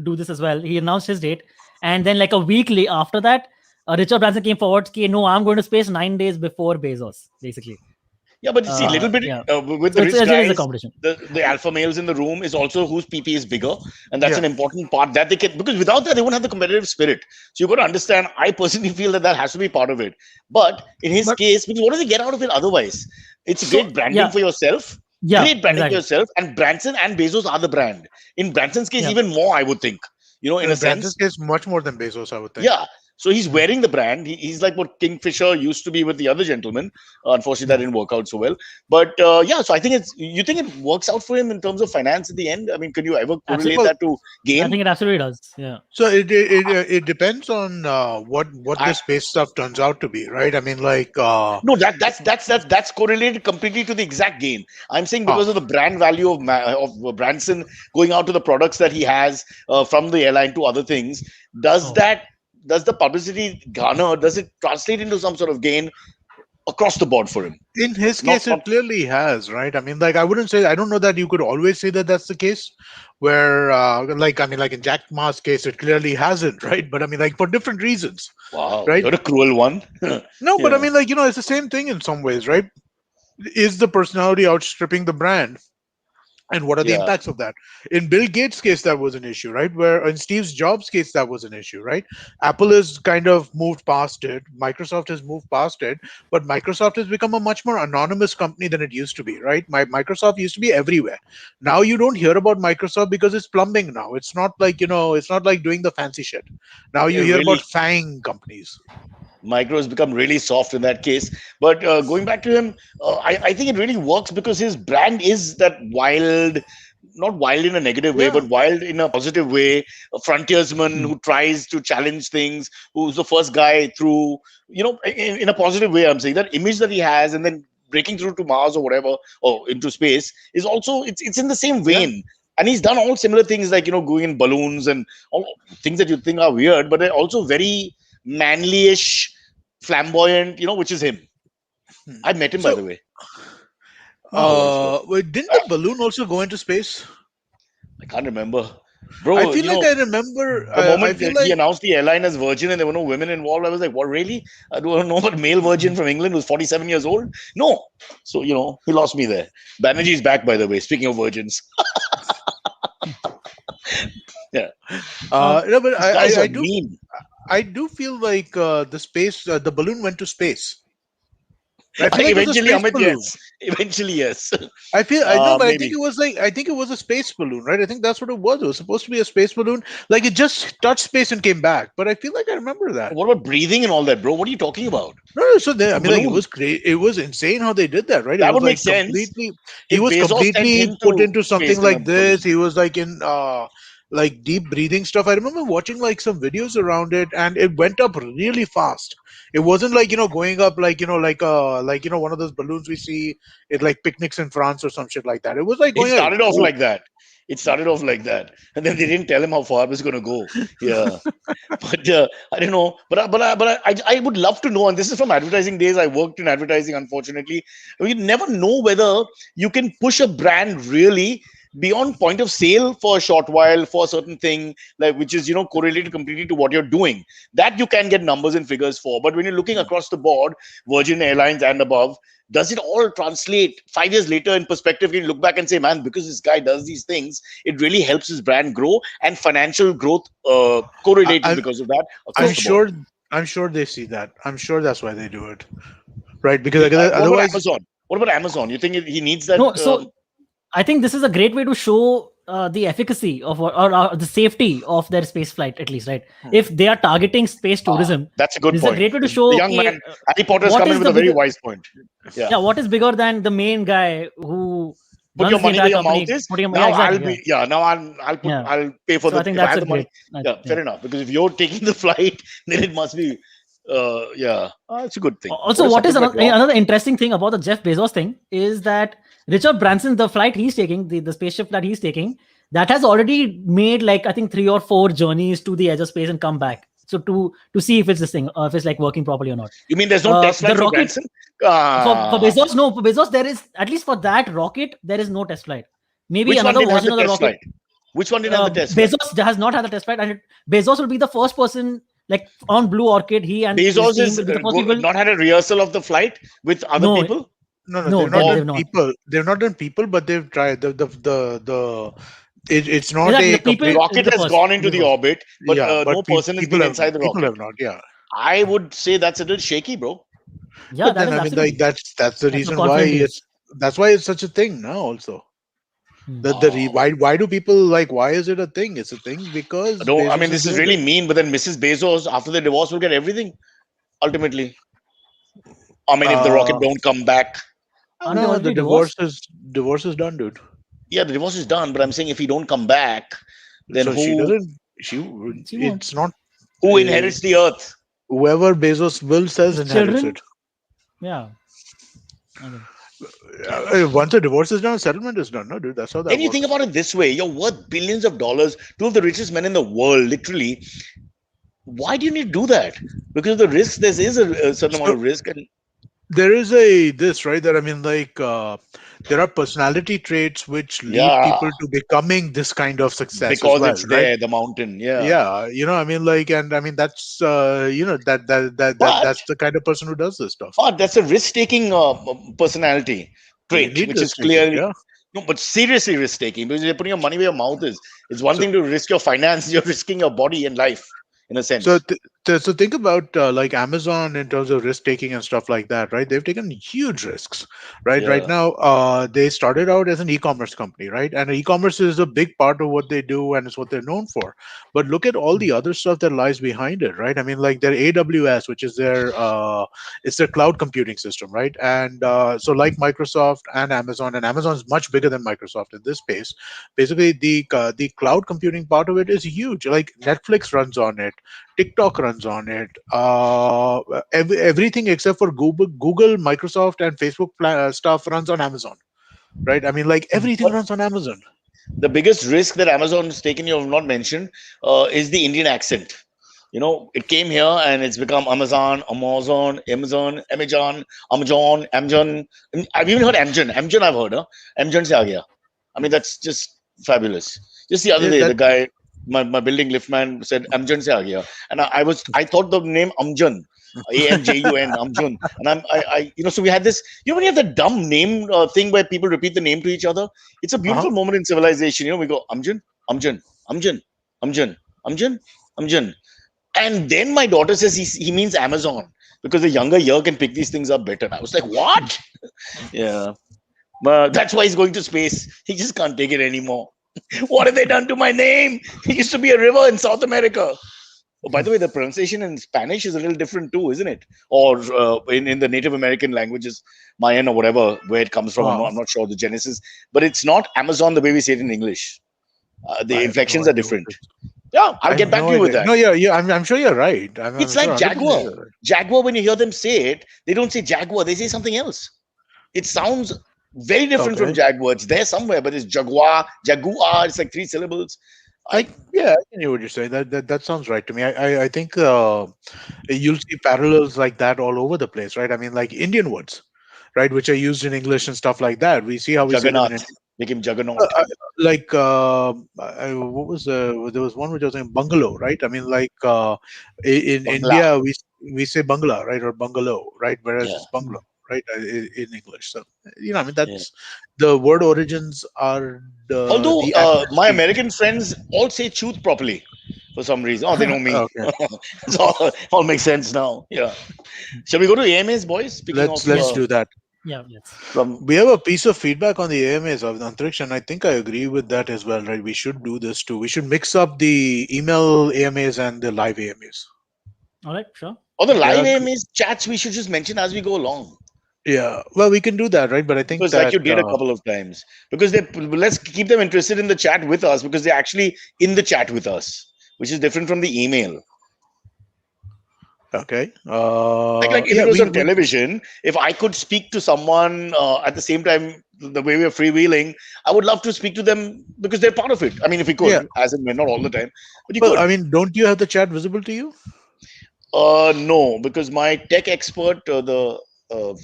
Speaker 3: do this as well. He announced his date, and then like a week after that, Richard Branson came forward. No, I'm going to space 9 days before Bezos, basically.
Speaker 1: Yeah, but you see, little bit
Speaker 3: Yeah.
Speaker 1: with
Speaker 3: So
Speaker 1: the
Speaker 3: it's,
Speaker 1: rich
Speaker 3: it is a
Speaker 1: guys,
Speaker 3: competition.
Speaker 1: the alpha males in the room is also whose PP is bigger, and that's
Speaker 2: Yeah.
Speaker 1: an important part that they can, because without that they won't have the competitive spirit. So you've got to understand. I personally feel that has to be part of it. But in his
Speaker 3: But
Speaker 1: case, because what does he get out of it otherwise? It's
Speaker 3: so
Speaker 1: great branding
Speaker 3: yeah,
Speaker 1: for yourself.
Speaker 3: yeah,
Speaker 1: Great branding for
Speaker 3: exactly.
Speaker 1: yourself, and Branson and Bezos are the brand. In Branson's case,
Speaker 3: Yeah.
Speaker 1: even more, I would think. In a
Speaker 2: Branson's
Speaker 1: sense,
Speaker 2: case much more than Bezos, I would think.
Speaker 1: yeah. So he's wearing the brand. He's like what Kingfisher used to be with the other gentleman. Unfortunately, that didn't work out so well. But yeah, so I think you think it works out for him in terms of finance at the end? I mean, can you ever correlate
Speaker 3: Absolutely.
Speaker 1: that to
Speaker 3: I
Speaker 1: game?
Speaker 3: think it absolutely does. Yeah.
Speaker 2: So it depends on what
Speaker 1: I,
Speaker 2: the space stuff turns out to be, right? I mean, like
Speaker 1: no, that's correlated completely to the exact game. I'm saying because of the brand value of Branson going out to the products that he has from the airline to other things.
Speaker 3: Oh.
Speaker 1: Does the publicity garner? Does it translate into some sort of gain across the board for him?
Speaker 2: in his
Speaker 1: Not,
Speaker 2: case, it clearly has, right? I mean, like I wouldn't say I don't know that you could always say that that's the case. Where like I mean, like in Jack Ma's case, it clearly hasn't, right? But I mean, like for different reasons,
Speaker 1: wow,
Speaker 2: right?
Speaker 1: you're a cruel one.
Speaker 2: No, but I
Speaker 1: Yeah.
Speaker 2: mean, like it's the same thing in some ways, right? Is the personality outstripping the brand? And what are the
Speaker 1: Yeah.
Speaker 2: impacts of that? In Bill Gates' case, that was an issue, right? Where in Steve Jobs' case, that was an issue, right? Apple has kind of moved past it. Microsoft has moved past it, but Microsoft has become a much more anonymous company than it used to be, right? Microsoft used to be everywhere. Now you don't hear about Microsoft because it's plumbing now. It's not like it's not like doing the fancy shit. Now you
Speaker 1: It
Speaker 2: hear
Speaker 1: really
Speaker 2: about FANG companies.
Speaker 1: Micro has become really soft in that case. But going back to him, I think it really works because his brand is that wild, not wild in a negative way,
Speaker 2: Yeah.
Speaker 1: but wild in a positive way. A frontiersman who tries to challenge things, who's the first guy through, in a positive way. I'm saying that image that he has, and then breaking through to Mars or whatever, or into space, is also it's in the same
Speaker 2: Yeah.
Speaker 1: vein. And he's done all similar things like going in balloons and all things that you think are weird, but they're also very manly-ish, flamboyant, which is him. I met him, by
Speaker 2: So,
Speaker 1: the way. For what it's worth.
Speaker 2: wait, didn't the balloon also go into space?
Speaker 1: I can't remember.
Speaker 2: I
Speaker 1: Bro,
Speaker 2: feel like I remember.
Speaker 1: the
Speaker 2: I
Speaker 1: moment
Speaker 2: feel
Speaker 1: that
Speaker 2: like
Speaker 1: he announced the airline as Virgin and there were no women involved, I was like, what, really? I don't know about male Virgin from England who's 47 years old? No. So, he lost me there. Banerjee's back, by the way, speaking of virgins. Yeah.
Speaker 2: no, but
Speaker 1: These guys
Speaker 2: I
Speaker 1: are
Speaker 2: do
Speaker 1: mean.
Speaker 2: I do feel like the balloon went to space. I feel like it was a
Speaker 1: Eventually,
Speaker 2: space
Speaker 1: Amit,
Speaker 2: balloon.
Speaker 1: yes. Eventually, yes.
Speaker 2: I know, but I think
Speaker 1: Maybe.
Speaker 2: it was a space balloon, right? I think that's what it was. It was supposed to be a space balloon. Like it just touched space and came back. But I feel like I remember that.
Speaker 1: What about breathing and all that, bro? What are you talking about?
Speaker 2: No, so I mean, like it
Speaker 1: Balloon.
Speaker 2: was great. It was insane how they did that, right?
Speaker 1: That
Speaker 2: It was
Speaker 1: would make
Speaker 2: like
Speaker 1: sense.
Speaker 2: completely. He
Speaker 1: If
Speaker 2: was
Speaker 1: Bezos sent
Speaker 2: completely
Speaker 1: him
Speaker 2: put
Speaker 1: to
Speaker 2: into something
Speaker 1: space in a
Speaker 2: like this.
Speaker 1: balloon.
Speaker 2: He was like in like deep breathing stuff. I remember watching like some videos around it, and it went up really fast. It wasn't like going up like one of those balloons we see at like picnics in France or some shit like that. It was like
Speaker 1: It
Speaker 2: going
Speaker 1: started off
Speaker 2: whoa.
Speaker 1: like that. It started off like that, and then they didn't tell him how far it was going to go. Yeah, but I don't know. But I would love to know. And this is from advertising days. I worked in advertising. Unfortunately, we never know whether you can push a brand really beyond point of sale for a short while for a certain thing, like which is correlated completely to what you're doing. That you can get numbers and figures for. But when you're looking across the board, Virgin Airlines and above, does it all translate 5 years later in perspective? You look back and say, man, because this guy does these things, it really helps his brand grow and financial growth correlated
Speaker 2: I'm,
Speaker 1: because of that.
Speaker 2: I'm sure they see that. I'm sure that's why they do it, right? Because
Speaker 1: What about
Speaker 2: otherwise,
Speaker 1: Amazon? What about Amazon? You think he needs that?
Speaker 3: No, so I think this is a great way to show the efficacy of or the safety of their space flight, at least, right? If they are targeting space tourism,
Speaker 1: that's a good
Speaker 3: this
Speaker 1: point.
Speaker 3: is a great way to show
Speaker 1: The young man, Harry Potter's
Speaker 3: what
Speaker 1: coming
Speaker 3: is
Speaker 1: with
Speaker 3: the
Speaker 1: a very
Speaker 3: bigger-
Speaker 1: wise point. Yeah.
Speaker 3: what is bigger than the main guy who
Speaker 1: Put
Speaker 3: runs
Speaker 1: your
Speaker 3: the
Speaker 1: money
Speaker 3: entire
Speaker 1: where your
Speaker 3: company,
Speaker 1: mouth is.
Speaker 3: putting your-
Speaker 1: Now
Speaker 3: yeah, exactly,
Speaker 1: I'll be now I'll pay for
Speaker 3: So I think
Speaker 1: if I
Speaker 3: that's
Speaker 1: have
Speaker 3: a
Speaker 1: the money.
Speaker 3: great.
Speaker 1: Yeah, fair enough. Because if you're taking the flight, then it must be it's a good thing.
Speaker 3: Also, what is another interesting thing about the Jeff Bezos thing is that Richard Branson, the flight he's taking, the spaceship that he's taking, that has already made like I think 3 or 4 journeys to the edge of space and come back. So to see if it's this thing, if it's like working properly or not.
Speaker 1: You mean there's no test flight
Speaker 3: the
Speaker 1: for
Speaker 3: rocket
Speaker 1: Branson?
Speaker 3: for Bezos? No, for Bezos there is, at least for that rocket there is no test flight. Maybe
Speaker 1: Which one
Speaker 3: another
Speaker 1: didn't have
Speaker 3: version
Speaker 1: the
Speaker 3: of the
Speaker 1: test
Speaker 3: rocket.
Speaker 1: flight? Which one didn't have the test flight?
Speaker 3: Bezos has not had the test flight, and Bezos will be the first person like on Blue Orchid. He and his
Speaker 1: Bezos
Speaker 3: team
Speaker 1: is
Speaker 3: will be the first people.
Speaker 1: not had a rehearsal of the flight with other people.
Speaker 2: No,
Speaker 3: No,
Speaker 2: they've not
Speaker 1: Or
Speaker 3: they've
Speaker 2: done
Speaker 3: not.
Speaker 2: people. They've not done people, but they've tried the. It's not
Speaker 3: Exactly,
Speaker 2: a
Speaker 3: the people
Speaker 2: complete.
Speaker 3: is
Speaker 1: rocket
Speaker 3: the
Speaker 1: has
Speaker 3: first.
Speaker 1: gone into the
Speaker 3: First.
Speaker 1: orbit, but
Speaker 2: Yeah, but
Speaker 1: no person has been inside the
Speaker 2: people
Speaker 1: rocket.
Speaker 2: have not. Yeah,
Speaker 1: I would say that's a little shaky, bro.
Speaker 3: Yeah,
Speaker 2: but
Speaker 3: that
Speaker 2: then
Speaker 3: is
Speaker 2: I mean, like
Speaker 3: absolutely.
Speaker 2: that's the
Speaker 3: That's how
Speaker 2: reason why
Speaker 3: confident he is.
Speaker 2: it's such a thing now. Also,
Speaker 3: Hmm.
Speaker 1: Oh.
Speaker 2: why do people like why is it a thing? It's a thing because
Speaker 1: No, I
Speaker 2: Bezos
Speaker 1: mean
Speaker 2: is
Speaker 1: this is
Speaker 2: there.
Speaker 1: really mean, but then Mrs. Bezos, after the divorce, will get everything ultimately. I mean, if the rocket
Speaker 2: Uh,
Speaker 1: don't come back,
Speaker 3: Aren't they
Speaker 2: no, the
Speaker 3: already divorced?
Speaker 2: divorce is done, dude.
Speaker 1: yeah, the divorce is done. But I'm saying if he don't come back, then
Speaker 2: So she
Speaker 1: who
Speaker 2: doesn't. She
Speaker 3: She won't.
Speaker 2: it's not
Speaker 1: who
Speaker 2: uh,
Speaker 1: inherits the earth?
Speaker 2: whoever Bezos will says
Speaker 3: His
Speaker 2: inherits
Speaker 3: children?
Speaker 2: it.
Speaker 3: Yeah. Okay.
Speaker 2: Once a divorce is done, a settlement is done. No, dude, that's how that
Speaker 1: Then you think
Speaker 2: works.
Speaker 1: about it this way: you're worth billions of dollars. Two of the richest men in the world, literally. Why do you need to do that? Because of the risk. There is a certain amount
Speaker 2: So
Speaker 1: of risk, and
Speaker 2: there is a this right that I mean like there are personality traits which lead
Speaker 1: yeah,
Speaker 2: people to becoming this kind of success as
Speaker 1: because
Speaker 2: well,
Speaker 1: it's
Speaker 2: right?
Speaker 1: there, the mountain. Yeah,
Speaker 2: Yeah, I mean like and I mean that's
Speaker 1: but
Speaker 2: that's the kind of person who does this stuff.
Speaker 1: that's a risk-taking personality
Speaker 2: You
Speaker 1: trait,
Speaker 2: need
Speaker 1: which is
Speaker 2: risk taking,
Speaker 1: clearly
Speaker 2: yeah.
Speaker 1: no, but seriously risk-taking because you're putting your money where your mouth is. It's one
Speaker 2: So
Speaker 1: thing to risk your finance; you're risking your body and life, in a
Speaker 2: So,
Speaker 1: sense.
Speaker 2: so think about like Amazon in terms of risk taking and stuff like that, right? They've taken huge risks, right? Right
Speaker 1: Yeah.
Speaker 2: now, they started out as an e-commerce company, right? And e-commerce is a big part of what they do, and it's what they're known for. But look at all
Speaker 3: Hmm.
Speaker 2: the other stuff that lies behind it, right? I mean, like their AWS, which is it's their cloud computing system, right? And so, like Microsoft and Amazon is much bigger than Microsoft in this space. Basically, the cloud computing part of it is huge. Like Netflix runs on it. TikTok runs on it. Everything except for Google, Microsoft, and Facebook stuff runs on Amazon, right? I mean, like
Speaker 3: Hmm.
Speaker 2: everything
Speaker 1: But
Speaker 2: runs on Amazon.
Speaker 1: the biggest risk that Amazon has taken, you have not mentioned, is the Indian accent. It came here and it's become Amazon. I've even heard Amgen. Amgen, I've heard. Huh? Amgen se aa gaya. I mean, that's just fabulous. Just the other
Speaker 2: Yeah,
Speaker 1: day,
Speaker 2: that
Speaker 1: the guy, my building liftman said Amgen se aa gaya, and I thought the name Amjun, Amjun, Amjun, and so we had this. When you have the dumb name thing where people repeat the name to each other, it's a
Speaker 2: uh-huh.
Speaker 1: beautiful moment in civilization. We go Amjun, Amjun, Amjun, Amjun, Amjun, Amjun, and then my daughter says he means Amazon because the younger year can pick these things up better. I was like, what? Yeah. That's why he's going to space. He just can't take it anymore. What have they done to my name? It used to be a river in South America. Oh, by the way, the pronunciation in Spanish is a little different too, isn't it? Or in the Native American languages, Mayan or whatever, where it comes from.
Speaker 2: uh
Speaker 1: I'm not sure the genesis, but it's not Amazon the way we say it in English. The
Speaker 2: I have no
Speaker 1: inflections are
Speaker 2: idea what
Speaker 1: different.
Speaker 2: it is.
Speaker 1: Yeah, I'll
Speaker 2: I have
Speaker 1: get back
Speaker 2: no
Speaker 1: to you with
Speaker 2: idea.
Speaker 1: that.
Speaker 2: No, yeah. I'm sure you're right. I'm
Speaker 1: It's
Speaker 2: sure
Speaker 1: like
Speaker 2: 100%
Speaker 1: Jaguar.
Speaker 2: you're right.
Speaker 1: Jaguar, when you hear them say it, they don't say Jaguar, they say something else. It sounds very different from
Speaker 2: Okay.
Speaker 1: Jaguar. It's there somewhere, but it's Jaguar. It's like three syllables. I
Speaker 2: Yeah, I can hear what you're saying. That sounds right to me. I think you'll see parallels like that all over the place, right? I mean, like Indian words, right, which are used in English and stuff like that. We see how we say them in
Speaker 1: Jagannath became
Speaker 2: Uh,
Speaker 1: Juggernaut.
Speaker 2: uh, like what was there was one which I was saying bungalow, right? I mean, like in
Speaker 1: Bangla.
Speaker 2: India we say bungalow, right, or bungalow, right, whereas
Speaker 1: Yeah,
Speaker 2: it's
Speaker 3: Hmm.
Speaker 2: bungalow, right, in English. So I mean
Speaker 1: yeah.
Speaker 2: that's the word origins are
Speaker 1: Although
Speaker 2: the
Speaker 1: my
Speaker 2: accuracy.
Speaker 1: American friends all say truth properly for some reason. Oh, they know me.
Speaker 2: Okay,
Speaker 1: It's all makes sense now. Yeah. Shall we go to AMAs, boys? Speaking of
Speaker 2: let's
Speaker 3: Yes.
Speaker 2: do that.
Speaker 3: Yeah. Yes.
Speaker 1: from
Speaker 2: We have a piece of feedback on the AMAs of Antariksh, and I think I agree with that as well, right? We should do this too. We should mix up the email AMAs and the live AMAs.
Speaker 3: All right. Sure.
Speaker 1: or the live
Speaker 2: Yeah,
Speaker 1: AMAs chats, we should just mention as we go along.
Speaker 2: yeah. Well, we can do that, right? But I think
Speaker 1: Because like
Speaker 2: that
Speaker 1: you did a couple of times. Because let's keep them interested in the chat with us because they're actually in the chat with us, which is different from the email.
Speaker 2: okay.
Speaker 1: Like if
Speaker 2: Yeah,
Speaker 1: it was on
Speaker 2: we
Speaker 1: television, if I could speak to someone at the same time, the way we're freewheeling, I would love to speak to them because they're part of it. I mean, if we
Speaker 2: yeah.
Speaker 1: could, as in when, not all the time, but you
Speaker 2: Well, I
Speaker 1: could.
Speaker 2: mean, don't you have the chat visible to you?
Speaker 1: No, because my tech expert, the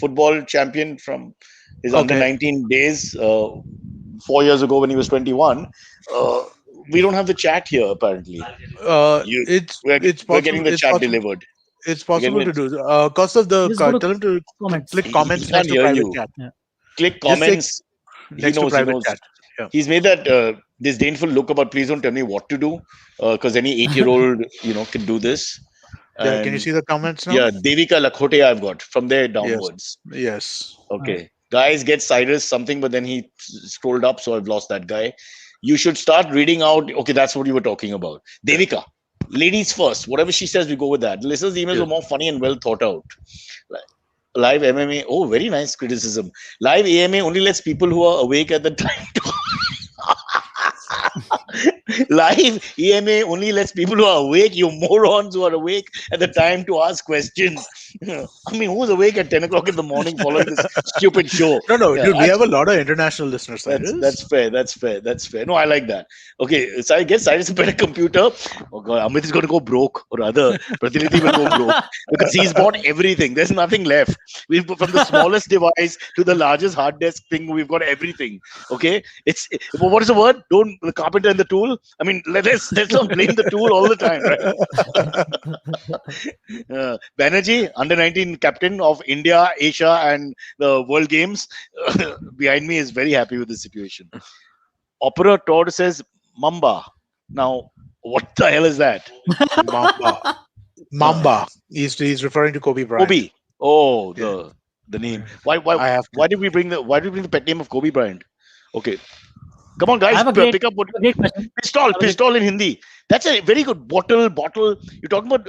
Speaker 1: football champion from his under
Speaker 2: Okay.
Speaker 1: 19 days, 4 years ago when he was 21, uh, we don't have the chat here apparently.
Speaker 4: I'll get it.
Speaker 1: You,
Speaker 2: It's
Speaker 1: we're
Speaker 2: it's
Speaker 1: we're getting
Speaker 2: possible.
Speaker 1: the
Speaker 2: It's
Speaker 1: chat
Speaker 2: possible.
Speaker 1: delivered.
Speaker 2: It's
Speaker 1: You're
Speaker 2: possible
Speaker 1: getting
Speaker 2: to
Speaker 1: it.
Speaker 2: do. Cause of the
Speaker 3: Just go to
Speaker 2: tell him to
Speaker 3: comments.
Speaker 2: click
Speaker 1: He
Speaker 2: comments
Speaker 1: can't
Speaker 2: next to
Speaker 1: hear
Speaker 2: private
Speaker 1: you.
Speaker 2: chat.
Speaker 3: Yeah.
Speaker 1: Click
Speaker 2: Just say
Speaker 1: comments. He
Speaker 2: next to
Speaker 1: knows. He
Speaker 2: private
Speaker 1: knows.
Speaker 2: chat. Yeah.
Speaker 1: He's made that disdainful look about please don't tell me what to do, because any 8-year-old can do this.
Speaker 2: There, can you
Speaker 1: And
Speaker 2: see the comments now?
Speaker 1: yeah, Devika Lakhote I've got from there
Speaker 2: Yes.
Speaker 1: downwards.
Speaker 2: Yes.
Speaker 1: Okay, guys, get Cyrus something, but then he scrolled up, so I've lost that guy. You should start reading out. Okay, that's what you were talking about. Devika, ladies first. Whatever she says, we go with that. Listeners' emails
Speaker 2: Yes.
Speaker 1: were more funny and well thought out. Live MMA. Oh, very nice criticism. Live AMA only lets people who are awake at the time. Live EMA only lets people who are awake, you morons who are awake at the time, to ask questions. I mean, who's awake at 10 o'clock in the morning following this stupid show?
Speaker 2: No,
Speaker 1: Yeah,
Speaker 2: dude. We have a lot of international listeners.
Speaker 1: that's
Speaker 2: Cyrus.
Speaker 1: fair. That's fair. No, I like that. Okay, so I guess Cyrus a better computer. Oh god, Amit is going to go broke, or rather, Pratinidhi will go broke because he's bought everything. There's nothing left. We've from the smallest device to the largest hard disk thing. We've got everything. Okay, what is the word? Don't the carpenter and the tool. I mean, let's not blame the tool all the time, right? Banerjee, under 19 captain of India, Asia, and the World Games, behind me is very happy with the situation. Opera Todd says Mamba. Now, what the hell is that?
Speaker 2: Mamba. Mamba. He's referring to Kobe Bryant.
Speaker 1: Kobe. Oh, the name. Why
Speaker 2: I have to.
Speaker 1: why did we bring the pet name of Kobe Bryant? Okay. Come on,
Speaker 3: I
Speaker 1: guys,
Speaker 3: have a great,
Speaker 1: pick up what
Speaker 3: great question.
Speaker 1: pistol in Hindi. That's a very good bottle. You're talking about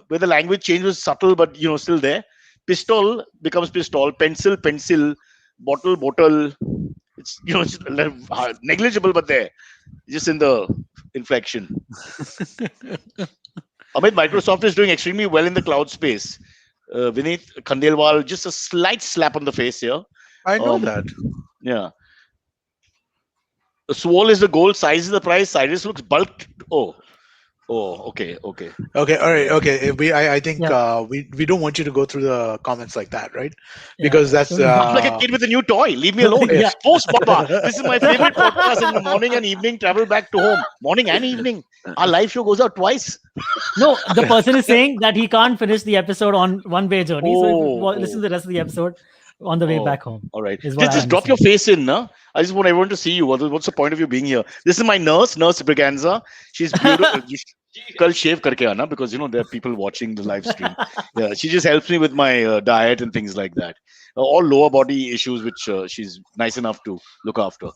Speaker 1: where the language change was subtle, but still there. Pistol becomes pistol. Pencil. Bottle. It's negligible, but there, just in the inflection. Amit, Microsoft is doing extremely well in the cloud space. Vineet Khandelwal, just a slight slap on the face here.
Speaker 2: I know
Speaker 1: Um,
Speaker 2: that.
Speaker 1: Yeah. Swole is the goal, size is the price. Cyrus looks bulked. Oh, okay.
Speaker 2: Okay, all right, okay. I think
Speaker 3: Yeah.
Speaker 2: we don't want you to go through the comments like that, right?
Speaker 3: Yeah.
Speaker 2: Because that's
Speaker 1: I'm like a kid with a new toy. Leave me alone.
Speaker 3: Yeah.
Speaker 1: Post Papa. This is my favorite podcast in the morning and evening. Travel back to home. Morning and evening. Our live show goes out twice.
Speaker 3: No, the person is saying that he can't finish the episode on one-way journey. So
Speaker 1: Oh,
Speaker 3: listen to the rest of the episode on the way
Speaker 1: Oh,
Speaker 3: back home.
Speaker 1: all right.
Speaker 3: Is what I
Speaker 1: Just drop your
Speaker 3: understand.
Speaker 1: face in, no? I just want everyone to see you. What's the point of you being here? This is my nurse Braganza. She's beautiful. Kal shave karke aana, because there are people watching the live stream. Yeah, she just helps me with my diet and things like that. All lower body issues, which she's nice enough to look after.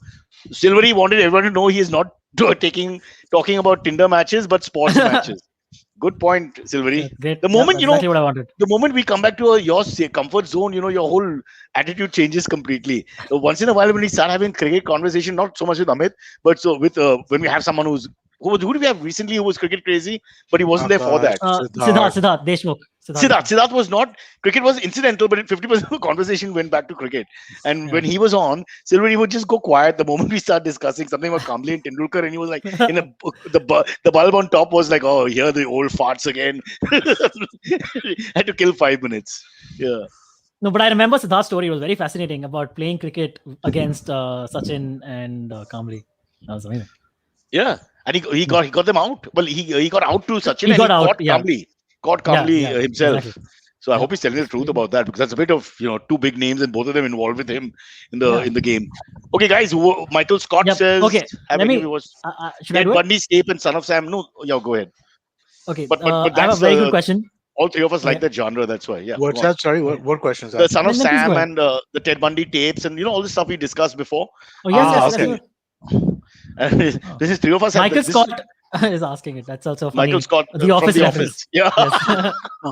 Speaker 1: Silverie wanted everyone to know he is not talking about Tinder matches, but sports matches. Good point, Silverie.
Speaker 3: Great.
Speaker 1: The moment
Speaker 3: exactly what I wanted.
Speaker 1: the moment we come back to your comfort zone, your whole attitude changes completely. Once in a while, when we start having cricket conversation, not so much with Amit, but so with when we have someone who did we have recently who was cricket crazy, but he wasn't there for that.
Speaker 3: Siddharth Deshmukh.
Speaker 1: Siddharth was not. Cricket was incidental, but 50% of the conversation went back to cricket. And when he was on, Silverie would just go quiet the moment we start discussing something about Kamble and Tendulkar, and he was like, the bulb on top was like, oh, here the old farts again. Had to kill 5 minutes. Yeah.
Speaker 3: No, but I remember Siddharth's story was very fascinating about playing cricket against Sachin and Kamble. That was amazing.
Speaker 1: Yeah, and he got them out. Well, he got out to Sachin.
Speaker 3: He
Speaker 1: and
Speaker 3: got out,
Speaker 1: caught
Speaker 3: yeah.
Speaker 1: Kamble. Caught Kamble himself.
Speaker 3: Exactly.
Speaker 1: So I hope he's telling the truth about that, because that's a bit of two big names and both of them involved with him in the game. Okay, guys. Michael Scott says.
Speaker 3: Okay.
Speaker 1: Have
Speaker 3: Let
Speaker 1: any
Speaker 3: me.
Speaker 1: of you watched
Speaker 3: Should I
Speaker 1: Ted
Speaker 3: do it?
Speaker 1: Bundy's tape and Son of Sam? No. Yeah, go ahead.
Speaker 3: Okay.
Speaker 1: But
Speaker 3: I have a
Speaker 1: that's
Speaker 3: very good question.
Speaker 1: all three of us like
Speaker 3: Okay.
Speaker 1: that genre. That's why. Yeah.
Speaker 2: What's
Speaker 1: go on.
Speaker 2: that? Sorry, what question is
Speaker 1: The
Speaker 2: that?
Speaker 1: Son of
Speaker 3: No, please go
Speaker 1: Sam
Speaker 3: ahead.
Speaker 1: and the Ted Bundy tapes and all the stuff we discussed before.
Speaker 3: Oh yes,
Speaker 2: okay.
Speaker 3: yes.
Speaker 1: And this is three of us.
Speaker 3: Michael
Speaker 1: this is
Speaker 3: Scott is asking it. That's also funny.
Speaker 1: Michael Scott
Speaker 3: The
Speaker 1: from
Speaker 3: Office
Speaker 1: The
Speaker 3: reference.
Speaker 1: Office. Yeah.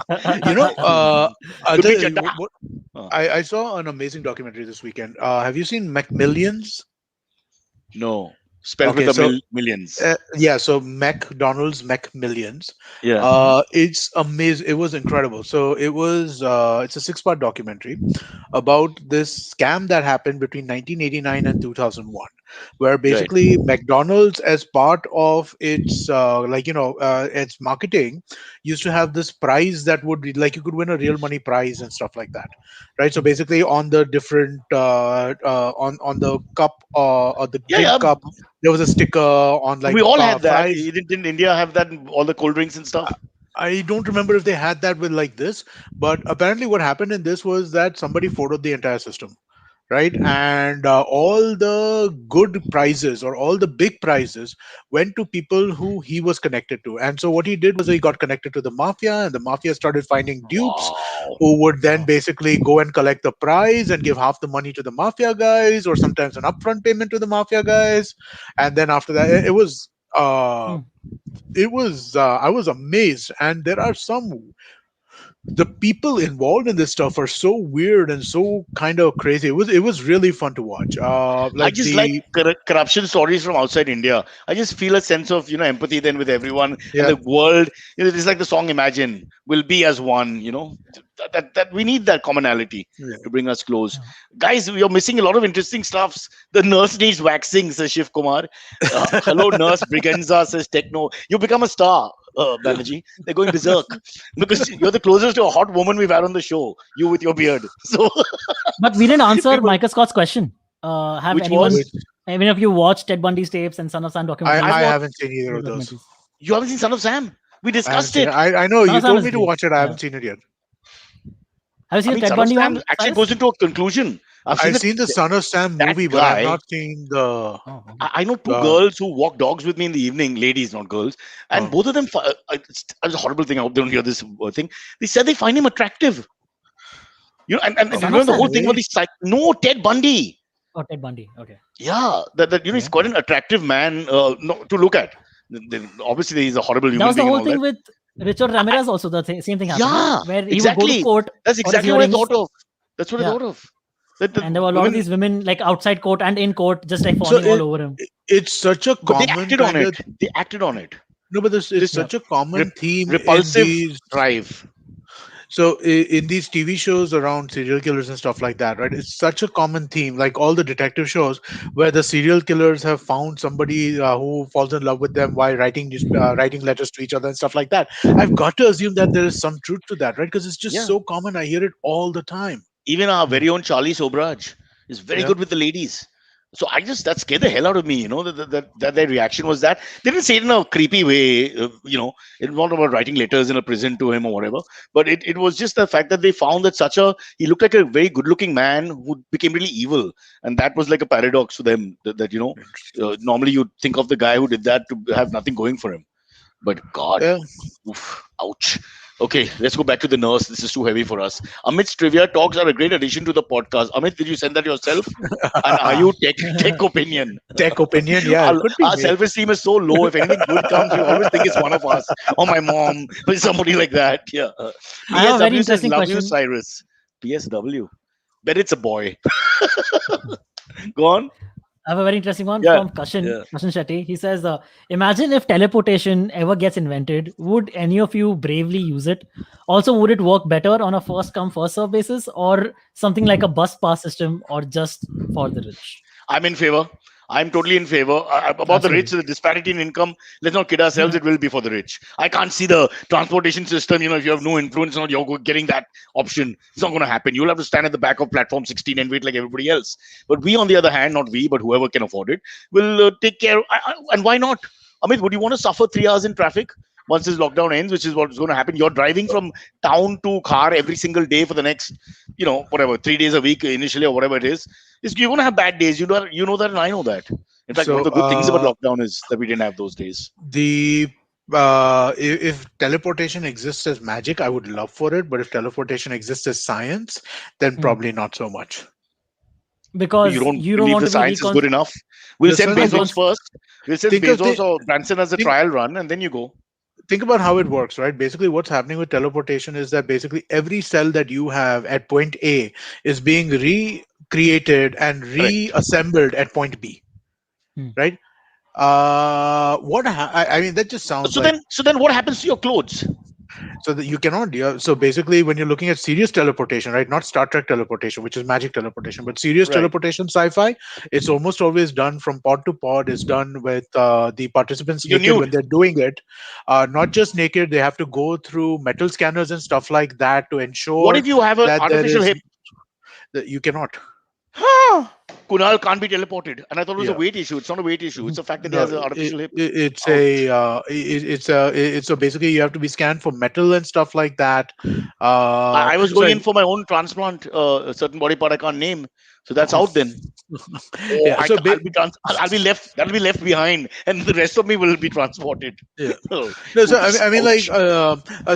Speaker 3: Yes.
Speaker 2: I'll
Speaker 1: Could
Speaker 2: tell
Speaker 1: be
Speaker 2: you,
Speaker 1: Chadda.
Speaker 2: I saw an amazing documentary this weekend. Have you seen McMillions?
Speaker 1: No. Spelled
Speaker 2: Okay,
Speaker 1: with the
Speaker 2: so-
Speaker 1: millions.
Speaker 2: Yeah, so McDonald's McMillions.
Speaker 1: Yeah.
Speaker 2: It's amazing. It was incredible. So it's a 6-part documentary about this scam that happened between 1989 and 2001, where basically McDonald's, as part of its its marketing, used to have this prize that would be like you could win a real money prize and stuff like that, right? So basically, on the different on the cup or the drink cup, there was a sticker on like
Speaker 1: we all had that.
Speaker 2: fries.
Speaker 1: Didn't India have that in all the cold drinks and stuff?
Speaker 2: I don't remember if they had that with like this, but apparently what happened in this was that somebody photoed the entire system, right? And all the good prizes or all the big prizes went to people who he was connected to. And so what he did was he got connected to the mafia, and the mafia started finding dupes
Speaker 1: Wow.
Speaker 2: who would then basically go and collect the prize and give half the money to the mafia guys, or sometimes an upfront payment to the mafia guys. And then after that, it was.
Speaker 3: Hmm.
Speaker 2: I was amazed, and there are some, the people involved in this stuff are so weird and so kind of crazy. It was really fun to watch.
Speaker 1: I
Speaker 2: Like
Speaker 1: just like
Speaker 2: the
Speaker 1: corruption stories from outside India. I just feel a sense of empathy then with everyone and
Speaker 2: Yeah.
Speaker 1: the world. It's like the song "Imagine" will be as one. That we need that commonality
Speaker 2: Yeah.
Speaker 1: to bring us close. Guys, you're missing a lot of interesting stuffs. The nurse needs waxing, says Shiv Kumar. Hello, nurse Briganza, says Techno. You become a star, Banerjee. They're going berserk because you're the closest to a hot woman we've had on the show. You with your beard. So,
Speaker 3: But we didn't answer
Speaker 1: People-
Speaker 3: Michael Scott's question. Have
Speaker 1: Which
Speaker 3: anyone,
Speaker 1: was?
Speaker 3: any of you watched Ted Bundy's tapes and Son of Sam documentaries?
Speaker 2: I
Speaker 1: watched-
Speaker 2: haven't seen either of those.
Speaker 3: Documentaries.
Speaker 1: You haven't seen Son of Sam? We
Speaker 2: I haven't
Speaker 1: discussed
Speaker 2: seen
Speaker 1: it.
Speaker 2: it. I know
Speaker 3: Son
Speaker 2: you
Speaker 3: of Sam
Speaker 2: told
Speaker 3: is
Speaker 2: me to
Speaker 3: great.
Speaker 2: watch it. I
Speaker 3: Yeah.
Speaker 2: haven't seen it yet.
Speaker 3: Have you seen
Speaker 1: I
Speaker 3: the
Speaker 1: mean,
Speaker 3: Ted
Speaker 1: Son of
Speaker 3: Bundy
Speaker 1: Sam
Speaker 3: one?
Speaker 1: actually
Speaker 3: Cyrus?
Speaker 1: goes into a conclusion.
Speaker 2: I've seen the Son of Sam
Speaker 1: that
Speaker 2: movie, but I've
Speaker 1: guy-
Speaker 2: not seen the.
Speaker 3: Oh, okay.
Speaker 1: I know two
Speaker 2: Uh,
Speaker 1: girls who walk dogs with me in the evening, ladies, not girls, and
Speaker 2: Oh.
Speaker 1: both of them. It's a horrible thing. I hope they don't hear this thing. They said they find him attractive. And
Speaker 2: Oh,
Speaker 1: remember the whole
Speaker 2: really?
Speaker 1: thing on the no Ted Bundy.
Speaker 3: Oh, Ted Bundy. Okay.
Speaker 1: Yeah, that he's
Speaker 3: Yeah.
Speaker 1: quite an attractive man no, to look at. Obviously, he's a horrible
Speaker 3: That
Speaker 1: human
Speaker 3: was the
Speaker 1: being.
Speaker 3: whole
Speaker 1: and all
Speaker 3: thing
Speaker 1: that.
Speaker 3: with Richard Ramirez also. The same thing happened.
Speaker 1: Yeah,
Speaker 3: Where he
Speaker 1: exactly.
Speaker 3: would go to court
Speaker 1: That's
Speaker 3: for his
Speaker 1: exactly what I
Speaker 3: hearings,
Speaker 1: thought of. That's what I
Speaker 3: Yeah.
Speaker 1: thought of. That the
Speaker 3: and there were a lot of
Speaker 1: women-
Speaker 3: these women like outside court and in court just like
Speaker 2: So
Speaker 3: fawning all over him.
Speaker 2: It's such a
Speaker 1: but they
Speaker 2: common
Speaker 1: acted on
Speaker 2: kind
Speaker 1: it.
Speaker 2: of.
Speaker 1: They acted on it.
Speaker 2: No, but it's
Speaker 1: This
Speaker 2: such a common theme
Speaker 1: Repulsive
Speaker 2: in these.
Speaker 1: drive.
Speaker 2: So in these TV shows around serial killers and stuff like that, right? It's such a common theme, like all the detective shows where the serial killers have found somebody who falls in love with them while writing letters to each other and stuff like that. I've got to assume that there is some truth to that, right? Because it's just
Speaker 1: Yeah.
Speaker 2: so common. I hear it all the time.
Speaker 1: Even our very own Charlie Sobraj is very
Speaker 2: Yeah.
Speaker 1: good with the ladies. So that scared the hell out of me, that their reaction was that. They didn't say it in a creepy way, it's not about writing letters in a prison to him or whatever, but it was just the fact that they found that he looked like a very good looking man who became really evil. And that was like a paradox to them that normally you'd think of the guy who did that to have nothing going for him. But God,
Speaker 2: Yeah.
Speaker 1: oof, ouch. Okay, let's go back to the nurse. This is too heavy for us. Amit's trivia talks are a great addition to the podcast. Amit, did you send that yourself? And are you tech opinion?
Speaker 2: Tech opinion, yeah, it could be
Speaker 1: Our
Speaker 2: me.
Speaker 1: self-esteem is so low. If anything good comes, we always think it's one of us or my mom or somebody like that. Yeah.
Speaker 3: I have a very
Speaker 1: PSW says,
Speaker 3: interesting
Speaker 1: love
Speaker 3: question.
Speaker 1: you, Cyrus. PSW. Bet it's a boy. Go on.
Speaker 3: I have a very interesting one
Speaker 1: Yeah,
Speaker 3: from Kashin
Speaker 1: yeah.
Speaker 3: Shetty. He says, imagine if teleportation ever gets invented, would any of you bravely use it? Also, would it work better on a first come, first serve basis or something like a bus pass system or just for the rich?
Speaker 1: I'm in favor. I'm totally in favor. About the rich, the disparity in income, let's not kid ourselves, it will be for the rich. I can't see the transportation system, if you have no influence on you're getting that option, it's not going to happen. You'll have to stand at the back of platform 16 and wait like everybody else. But we, on the other hand, not we, but whoever can afford it, will take care. And why not? Amit, would you want to suffer 3 hours in traffic once this lockdown ends, which is what's going to happen? You're driving from town to car every single day for the next, 3 days a week initially or whatever it is. You're going to have bad days. You know that, and I know that. In fact, one of the good things about lockdown is that we didn't have those days.
Speaker 2: If teleportation exists as magic, I would love for it. But if teleportation exists as science, then probably not so much.
Speaker 3: Because
Speaker 1: You don't
Speaker 3: believe
Speaker 1: believe
Speaker 3: want
Speaker 1: the
Speaker 3: to be
Speaker 1: science is good enough. We'll send
Speaker 2: Listen,
Speaker 1: Bezos first. We'll send
Speaker 2: think of
Speaker 1: Bezos
Speaker 2: the-
Speaker 1: or Branson as a
Speaker 2: think-
Speaker 1: trial run, and then you go.
Speaker 2: Think about how it works, right? Basically, what's happening with teleportation is that basically every cell that you have at point A is being recreated and reassembled at point B, right? I mean, that just sounds
Speaker 1: So then, what happens to your clothes?
Speaker 2: so that you cannot. So basically, when you're looking at serious teleportation, right? Not Star Trek teleportation, which is magic teleportation, but serious
Speaker 1: Right.
Speaker 2: teleportation, sci-fi. It's almost always done from pod to pod. It's done with the participants
Speaker 1: You're
Speaker 2: naked
Speaker 1: nude.
Speaker 2: when they're doing it. Not just naked; they have to go through metal scanners and stuff like that to ensure
Speaker 1: What if you have an
Speaker 2: that there
Speaker 1: artificial
Speaker 2: is
Speaker 1: hip?
Speaker 2: that you cannot.
Speaker 1: Kunal can't be teleported, and I thought it was a
Speaker 2: Yeah.
Speaker 1: weight issue. It's not a weight issue. It's the fact that he
Speaker 2: No,
Speaker 1: has an artificial hip.
Speaker 2: it's so basically you have to be scanned for metal and stuff like that.
Speaker 1: I was
Speaker 2: So
Speaker 1: going in for my own transplant, a certain body part I can't name, so that's out then.
Speaker 2: yeah, so
Speaker 1: I'll be left. That'll be left behind, and the rest of me will be transported.
Speaker 2: yeah.
Speaker 1: Oh,
Speaker 2: No, so
Speaker 1: oops,
Speaker 2: I mean,
Speaker 1: ouch.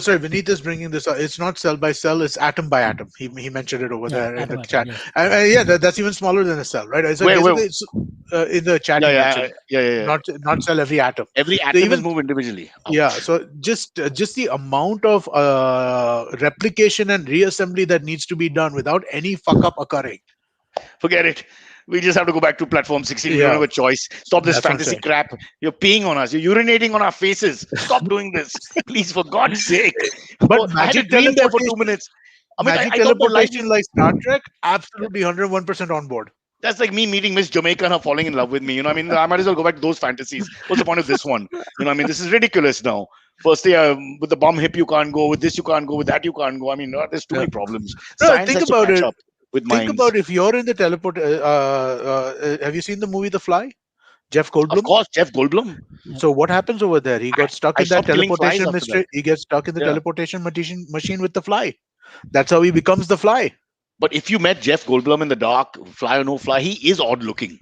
Speaker 2: sorry, Vineet is bringing this up. It's not cell by cell; it's atom by atom. He mentioned it over there in the chat.
Speaker 3: Yes.
Speaker 2: Yeah, that's even smaller than a cell, right? So
Speaker 1: Where-
Speaker 2: basically, it's, in the chat he mentioned,
Speaker 1: Yeah.
Speaker 2: not cell every atom.
Speaker 1: Every
Speaker 2: So
Speaker 1: atom
Speaker 2: even
Speaker 1: is moved individually. Ouch.
Speaker 2: yeah, so just the amount of replication and reassembly that needs to be done without any fuck up occurring.
Speaker 1: Forget it. We just have to go back to platform 16. We
Speaker 2: Yeah.
Speaker 1: don't have a choice. Stop this
Speaker 2: That's what I'm
Speaker 1: fantasy
Speaker 2: saying.
Speaker 1: crap. You're peeing on us. You're urinating on our faces. Stop doing this. Please, for God's sake.
Speaker 2: But
Speaker 1: I had a
Speaker 2: magic
Speaker 1: dream there for 2
Speaker 2: teleportation,
Speaker 1: minutes.
Speaker 2: magic
Speaker 1: I thought the life
Speaker 2: teleportation like Star Trek, absolutely 101% on board.
Speaker 1: that's like me meeting Miss Jamaica and her falling in love with me. You know, what I mean, I might as well go back to those fantasies. What's the point of this one? You know, what I mean, this is ridiculous now. Firstly, with the bum hip you can't go. With this you can't go. With that you can't go. I mean, there's too many problems.
Speaker 2: No,
Speaker 1: Science
Speaker 2: think
Speaker 1: has to
Speaker 2: about
Speaker 1: catch
Speaker 2: it.
Speaker 1: up with
Speaker 2: Think
Speaker 1: minds.
Speaker 2: about if you're in the teleport. Have you seen the movie The Fly? Jeff Goldblum.
Speaker 1: Of course, Jeff Goldblum.
Speaker 2: So what happens over there? He got stuck
Speaker 1: I
Speaker 2: in that
Speaker 1: stopped killing flies
Speaker 2: teleportation
Speaker 1: after
Speaker 2: mystery.
Speaker 1: that.
Speaker 2: He gets stuck in the
Speaker 1: Yeah.
Speaker 2: teleportation machine with the fly. That's how he becomes the fly.
Speaker 1: But if you met Jeff Goldblum in the dark, fly or no fly, he is odd looking.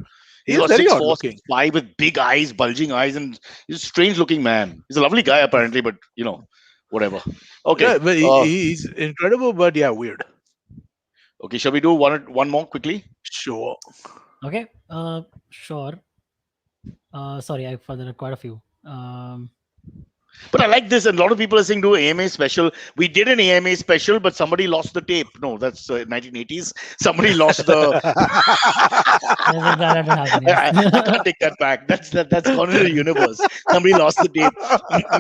Speaker 2: He
Speaker 1: He's
Speaker 2: is
Speaker 1: got
Speaker 2: very
Speaker 1: 6'4",
Speaker 2: odd looking.
Speaker 1: 6'5" with big eyes, bulging eyes, and he's a strange looking man. He's a lovely guy apparently, but you know, whatever. Okay.
Speaker 2: Yeah, but he's incredible, but yeah, weird.
Speaker 1: Okay, shall we do one more quickly?
Speaker 2: Sure.
Speaker 3: Okay. Sure. Sorry, I further quite a few.
Speaker 1: But I like this, and a lot of people are saying do AMA special. We did an AMA special, but somebody lost the tape. No, that's 1980s. Somebody lost the.
Speaker 3: That didn't happen,
Speaker 1: I
Speaker 3: yes.
Speaker 1: can't take that back. That's gone into the universe. Somebody lost the tape. I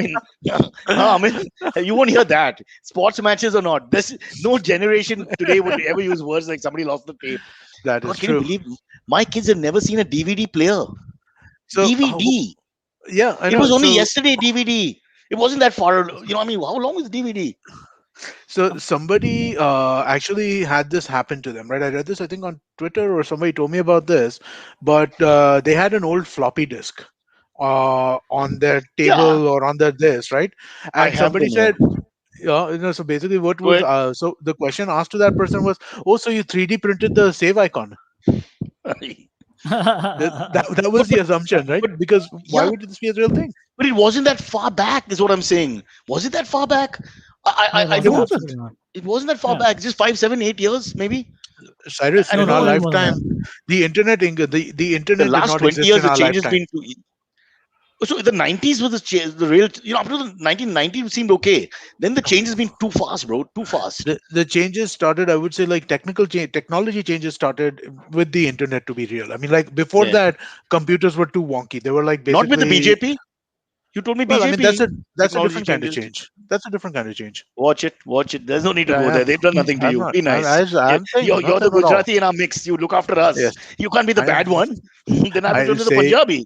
Speaker 1: mean, you won't hear that. Sports matches or not. This no generation today would ever use words like somebody lost the tape.
Speaker 2: That is
Speaker 1: God, can
Speaker 2: true.
Speaker 1: you believe my kids have never seen a DVD player?
Speaker 2: So
Speaker 1: DVD.
Speaker 2: yeah, I
Speaker 1: It
Speaker 2: know.
Speaker 1: was only
Speaker 2: So-
Speaker 1: yesterday. DVD. It wasn't that far. You know, I mean, how long is DVD?
Speaker 2: So somebody actually had this happen to them, right? I read this, I think, on Twitter, or somebody told me about this. But they had an old floppy disk on their table or on their this, right?
Speaker 1: I
Speaker 2: And
Speaker 1: have
Speaker 2: somebody
Speaker 1: them,
Speaker 2: said, yeah, so basically what
Speaker 1: Go
Speaker 2: was so the question asked to that person was, oh, so you 3D printed the save icon? That was the assumption, right? Because why
Speaker 1: Yeah.
Speaker 2: would this be a real thing?
Speaker 1: But it wasn't that far back, is what I'm saying. Was it that far back? I
Speaker 3: No,
Speaker 1: don't.
Speaker 3: absolutely not.
Speaker 1: It wasn't that far
Speaker 3: Yeah.
Speaker 1: back. Just 5, 7, 8 years, maybe.
Speaker 2: Cyrus,
Speaker 1: I don't
Speaker 2: in our
Speaker 1: know,
Speaker 3: it was
Speaker 2: lifetime, the internet, the
Speaker 1: The
Speaker 2: internet did
Speaker 1: last
Speaker 2: not
Speaker 1: 20
Speaker 2: exist
Speaker 1: years,
Speaker 2: in
Speaker 1: the
Speaker 2: our
Speaker 1: change has
Speaker 2: lifetime.
Speaker 1: been. So the 90s was the real. You know, up to the 1990 it seemed okay. Then the change has been too fast, bro. Too fast.
Speaker 2: The changes started, I would say, like technology changes started with the internet, to be real. I mean, like before
Speaker 1: Yeah.
Speaker 2: that, computers were too wonky. They were like basically
Speaker 1: Not with the BJP. You told me
Speaker 2: Well,
Speaker 1: BJP.
Speaker 2: I mean, that's a
Speaker 1: technology
Speaker 2: different kind of
Speaker 1: changes.
Speaker 2: change. That's a different kind of change.
Speaker 1: Watch it. There's no need to
Speaker 2: Yeah,
Speaker 1: go
Speaker 2: yeah.
Speaker 1: there. They've done nothing to
Speaker 2: I'm
Speaker 1: you.
Speaker 2: not.
Speaker 1: Be nice.
Speaker 2: I'm saying
Speaker 1: You're the
Speaker 2: nothing at all.
Speaker 1: Gujarati in our mix. You look after us.
Speaker 2: Yes.
Speaker 1: You can't be the
Speaker 2: I-
Speaker 1: bad one. Then I have to
Speaker 2: I
Speaker 1: turn to the
Speaker 2: say-
Speaker 1: Punjabi.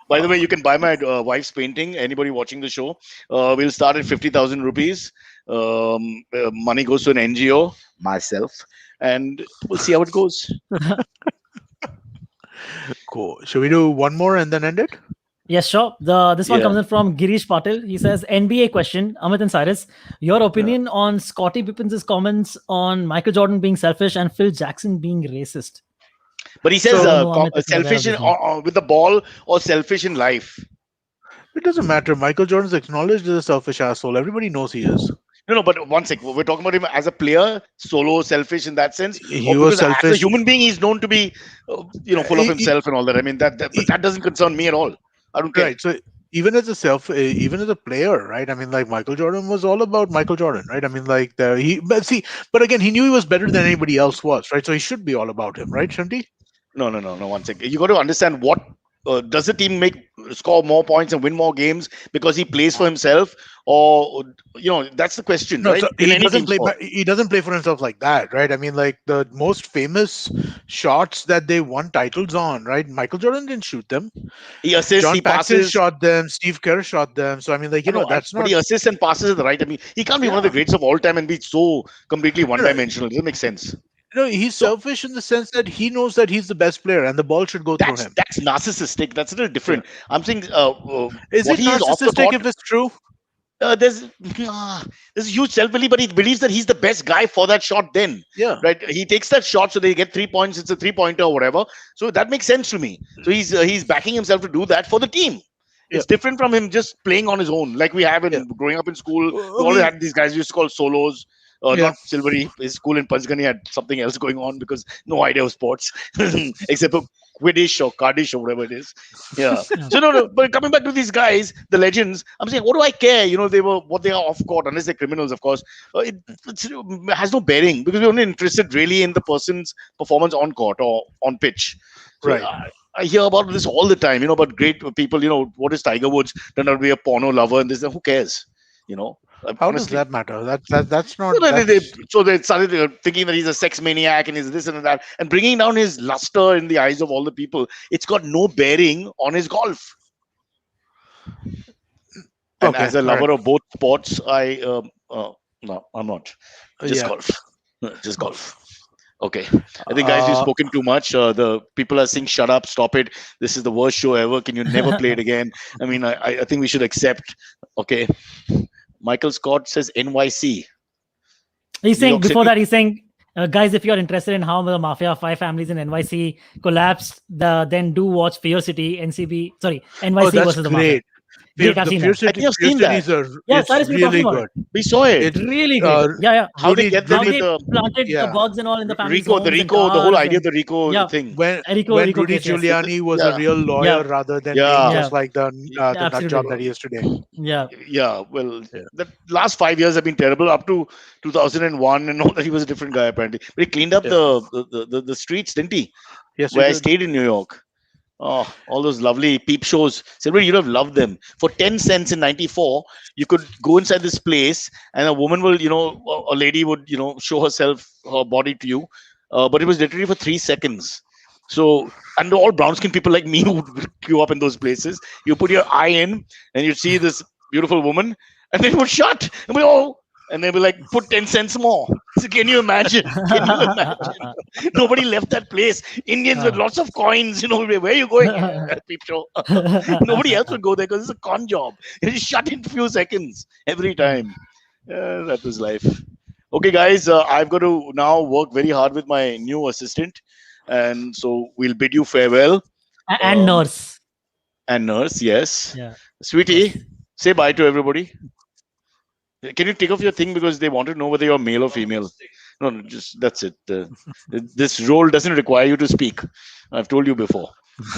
Speaker 1: By the way, you can buy my wife's painting. Anybody watching the show, we'll start at 50,000 rupees. Money goes to an NGO, myself, and we'll see how it goes.
Speaker 2: Cool. Should we do one more and then end it?
Speaker 3: Yes, sure. This one
Speaker 1: Yeah.
Speaker 3: comes in from Girish Patil. He says, NBA question, Amit and Cyrus, your opinion on Scottie Pippen's comments on Michael Jordan being selfish and Phil Jackson being racist?
Speaker 1: But he says
Speaker 3: So- No, Amit is aware of
Speaker 1: selfish
Speaker 3: this
Speaker 1: with the ball or selfish in life.
Speaker 2: It doesn't matter. Michael Jordan's acknowledged as a selfish asshole. Everybody knows he is.
Speaker 1: No, but one sec. We're talking about him as a player, solo, selfish in that sense.
Speaker 2: He
Speaker 1: Or
Speaker 2: was
Speaker 1: because as a
Speaker 2: selfish.
Speaker 1: human being, he's known to be, full of himself and all that. I mean, but that doesn't concern me at all. I don't care.
Speaker 2: Right. So even as a player, right? I mean, like Michael Jordan was all about Michael Jordan, right? I mean, like but again, he knew he was better than anybody else was, right? So he should be all about him, right? Shouldn't he?
Speaker 1: No. One sec. You got to understand what does the team score more points and win more games because he plays for himself, or that's the question,
Speaker 2: No,
Speaker 1: right?
Speaker 2: so
Speaker 1: In
Speaker 2: he
Speaker 1: any
Speaker 2: doesn't
Speaker 1: team
Speaker 2: play.
Speaker 1: sport.
Speaker 2: He doesn't play for himself like that, right? I mean, like the most famous shots that they won titles on, right? Michael Jordan didn't shoot them.
Speaker 1: He assists,
Speaker 2: John
Speaker 1: he
Speaker 2: Paxson
Speaker 1: passes.
Speaker 2: shot them. Steve Kerr shot them. So I mean, like that's
Speaker 1: but
Speaker 2: not.
Speaker 1: he assists and passes at the right. I mean, he can't be one of the greats of all time and be so completely one-dimensional. It doesn't make sense.
Speaker 2: No, he's
Speaker 1: So
Speaker 2: selfish in the sense that he knows that he's the best player and the ball should go through
Speaker 1: that's
Speaker 2: him.
Speaker 1: that's narcissistic. That's a little different. I'm saying
Speaker 2: Is
Speaker 1: what
Speaker 2: it
Speaker 1: he is off the
Speaker 2: narcissistic
Speaker 1: court.
Speaker 2: if it's true?
Speaker 1: There's there's huge self belief, but he believes that he's the best guy for that shot. Then,
Speaker 2: Yeah.
Speaker 1: right? He takes that shot, so they get 3 points. It's a 3 pointer or whatever. So that makes sense to me. So he's backing himself to do that for the team.
Speaker 2: Yeah.
Speaker 1: It's different from him just playing on his own, like we have
Speaker 2: Yeah.
Speaker 1: in growing up in school. We
Speaker 2: I
Speaker 1: always
Speaker 2: mean,
Speaker 1: had these guys we used to call solos.
Speaker 2: Yeah.
Speaker 1: Not Silverie. His school in Panchgani had something else going on because no idea of sports except for Quidditch or Cardish or whatever it is. Yeah. So no. But coming back to these guys, the legends, I'm saying, what do I care? They were what they are off court, unless they're criminals, of course. It has no bearing because we're only interested really in the person's performance on court or on pitch. So,
Speaker 2: Right.
Speaker 1: I hear about this all the time. About great people. What is Tiger Woods? Turned out to be a porno lover, and this. Who cares?
Speaker 2: How
Speaker 1: Honestly.
Speaker 2: does that matter? That's not.
Speaker 1: So
Speaker 2: That's,
Speaker 1: they started thinking that he's a sex maniac and he's this and that, and bringing down his luster in the eyes of all the people. It's got no bearing on his golf. And
Speaker 2: Okay,
Speaker 1: as a
Speaker 2: all
Speaker 1: lover
Speaker 2: right.
Speaker 1: of both sports, no, I'm not. Just
Speaker 2: Yeah.
Speaker 1: golf. Just golf. Okay. I think, guys, you've spoken too much. The people are saying, "Shut up, stop it. This is the worst show ever. Can you never play it again?" I mean, I think we should accept. Okay. Michael Scott says NYC.
Speaker 3: He's
Speaker 1: New
Speaker 3: saying
Speaker 1: York
Speaker 3: before
Speaker 1: City.
Speaker 3: that, he's saying, guys, if you're interested in how the Mafia 5 families in NYC collapsed, then do watch Fear City, NYC
Speaker 2: Oh, that's
Speaker 3: versus the Mafia.
Speaker 2: great.
Speaker 3: Great, I've
Speaker 2: The
Speaker 3: seen
Speaker 2: Fear
Speaker 3: that.
Speaker 2: City,
Speaker 1: I've
Speaker 2: Fear
Speaker 1: seen
Speaker 2: Cities
Speaker 1: that.
Speaker 2: are
Speaker 3: Yeah,
Speaker 2: it's
Speaker 3: Cyrus, we were talking
Speaker 2: really
Speaker 3: about
Speaker 2: good.
Speaker 1: We saw it.
Speaker 2: It
Speaker 3: Really great. Yeah.
Speaker 1: How they
Speaker 2: really-
Speaker 1: get them
Speaker 3: How
Speaker 1: with
Speaker 3: they
Speaker 1: the
Speaker 3: planted
Speaker 2: Yeah.
Speaker 3: the bugs and all in the family's
Speaker 1: Rico,
Speaker 3: homes
Speaker 1: the
Speaker 3: and
Speaker 1: Rico, the whole
Speaker 3: cars
Speaker 1: idea of
Speaker 3: and-
Speaker 1: the Rico
Speaker 3: Yeah.
Speaker 1: thing.
Speaker 2: when
Speaker 3: Rico
Speaker 2: Rudy
Speaker 3: case, yes.
Speaker 2: Giuliani was
Speaker 1: Yeah.
Speaker 2: a real lawyer
Speaker 3: Yeah.
Speaker 2: rather than
Speaker 1: Yeah.
Speaker 2: being
Speaker 3: Yeah.
Speaker 2: just like the nut
Speaker 3: absolutely.
Speaker 2: job that he is today.
Speaker 3: Yeah.
Speaker 1: Yeah, well,
Speaker 2: Yeah.
Speaker 1: the last 5 years have been terrible. Up to 2001 and all that, he was a different guy apparently. But he cleaned up
Speaker 2: Yeah.
Speaker 1: the streets, didn't he?
Speaker 2: Yes, he
Speaker 1: Where I
Speaker 2: did.
Speaker 1: stayed in New York. Oh, all those lovely peep shows. Silver, you'd have loved them. For 10 cents in 94, you could go inside this place and a woman will, a lady would, show herself, her body to you. But it was literally for 3 seconds. So, and all brown skinned people like me who would queue up in those places. You put your eye in and you'd see this beautiful woman and then it would shut. And they'd be like, put 10 cents more. So can you imagine? Can you imagine? Nobody left that place. Indians with lots of coins, where are you going? Peep show. Nobody else would go there because it's a con job. It is shut in a few seconds every time. That was life. Okay, guys, I've got to now work very hard with my new assistant. And so we'll bid you farewell.
Speaker 3: And nurse.
Speaker 1: And nurse, yes.
Speaker 3: Yeah.
Speaker 1: Sweetie, say bye to everybody. Can you take off your thing because they want to know whether you're male or female? No, just that's it. This role doesn't require you to speak. I've told you before.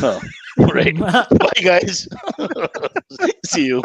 Speaker 1: All right. Bye, guys. See you.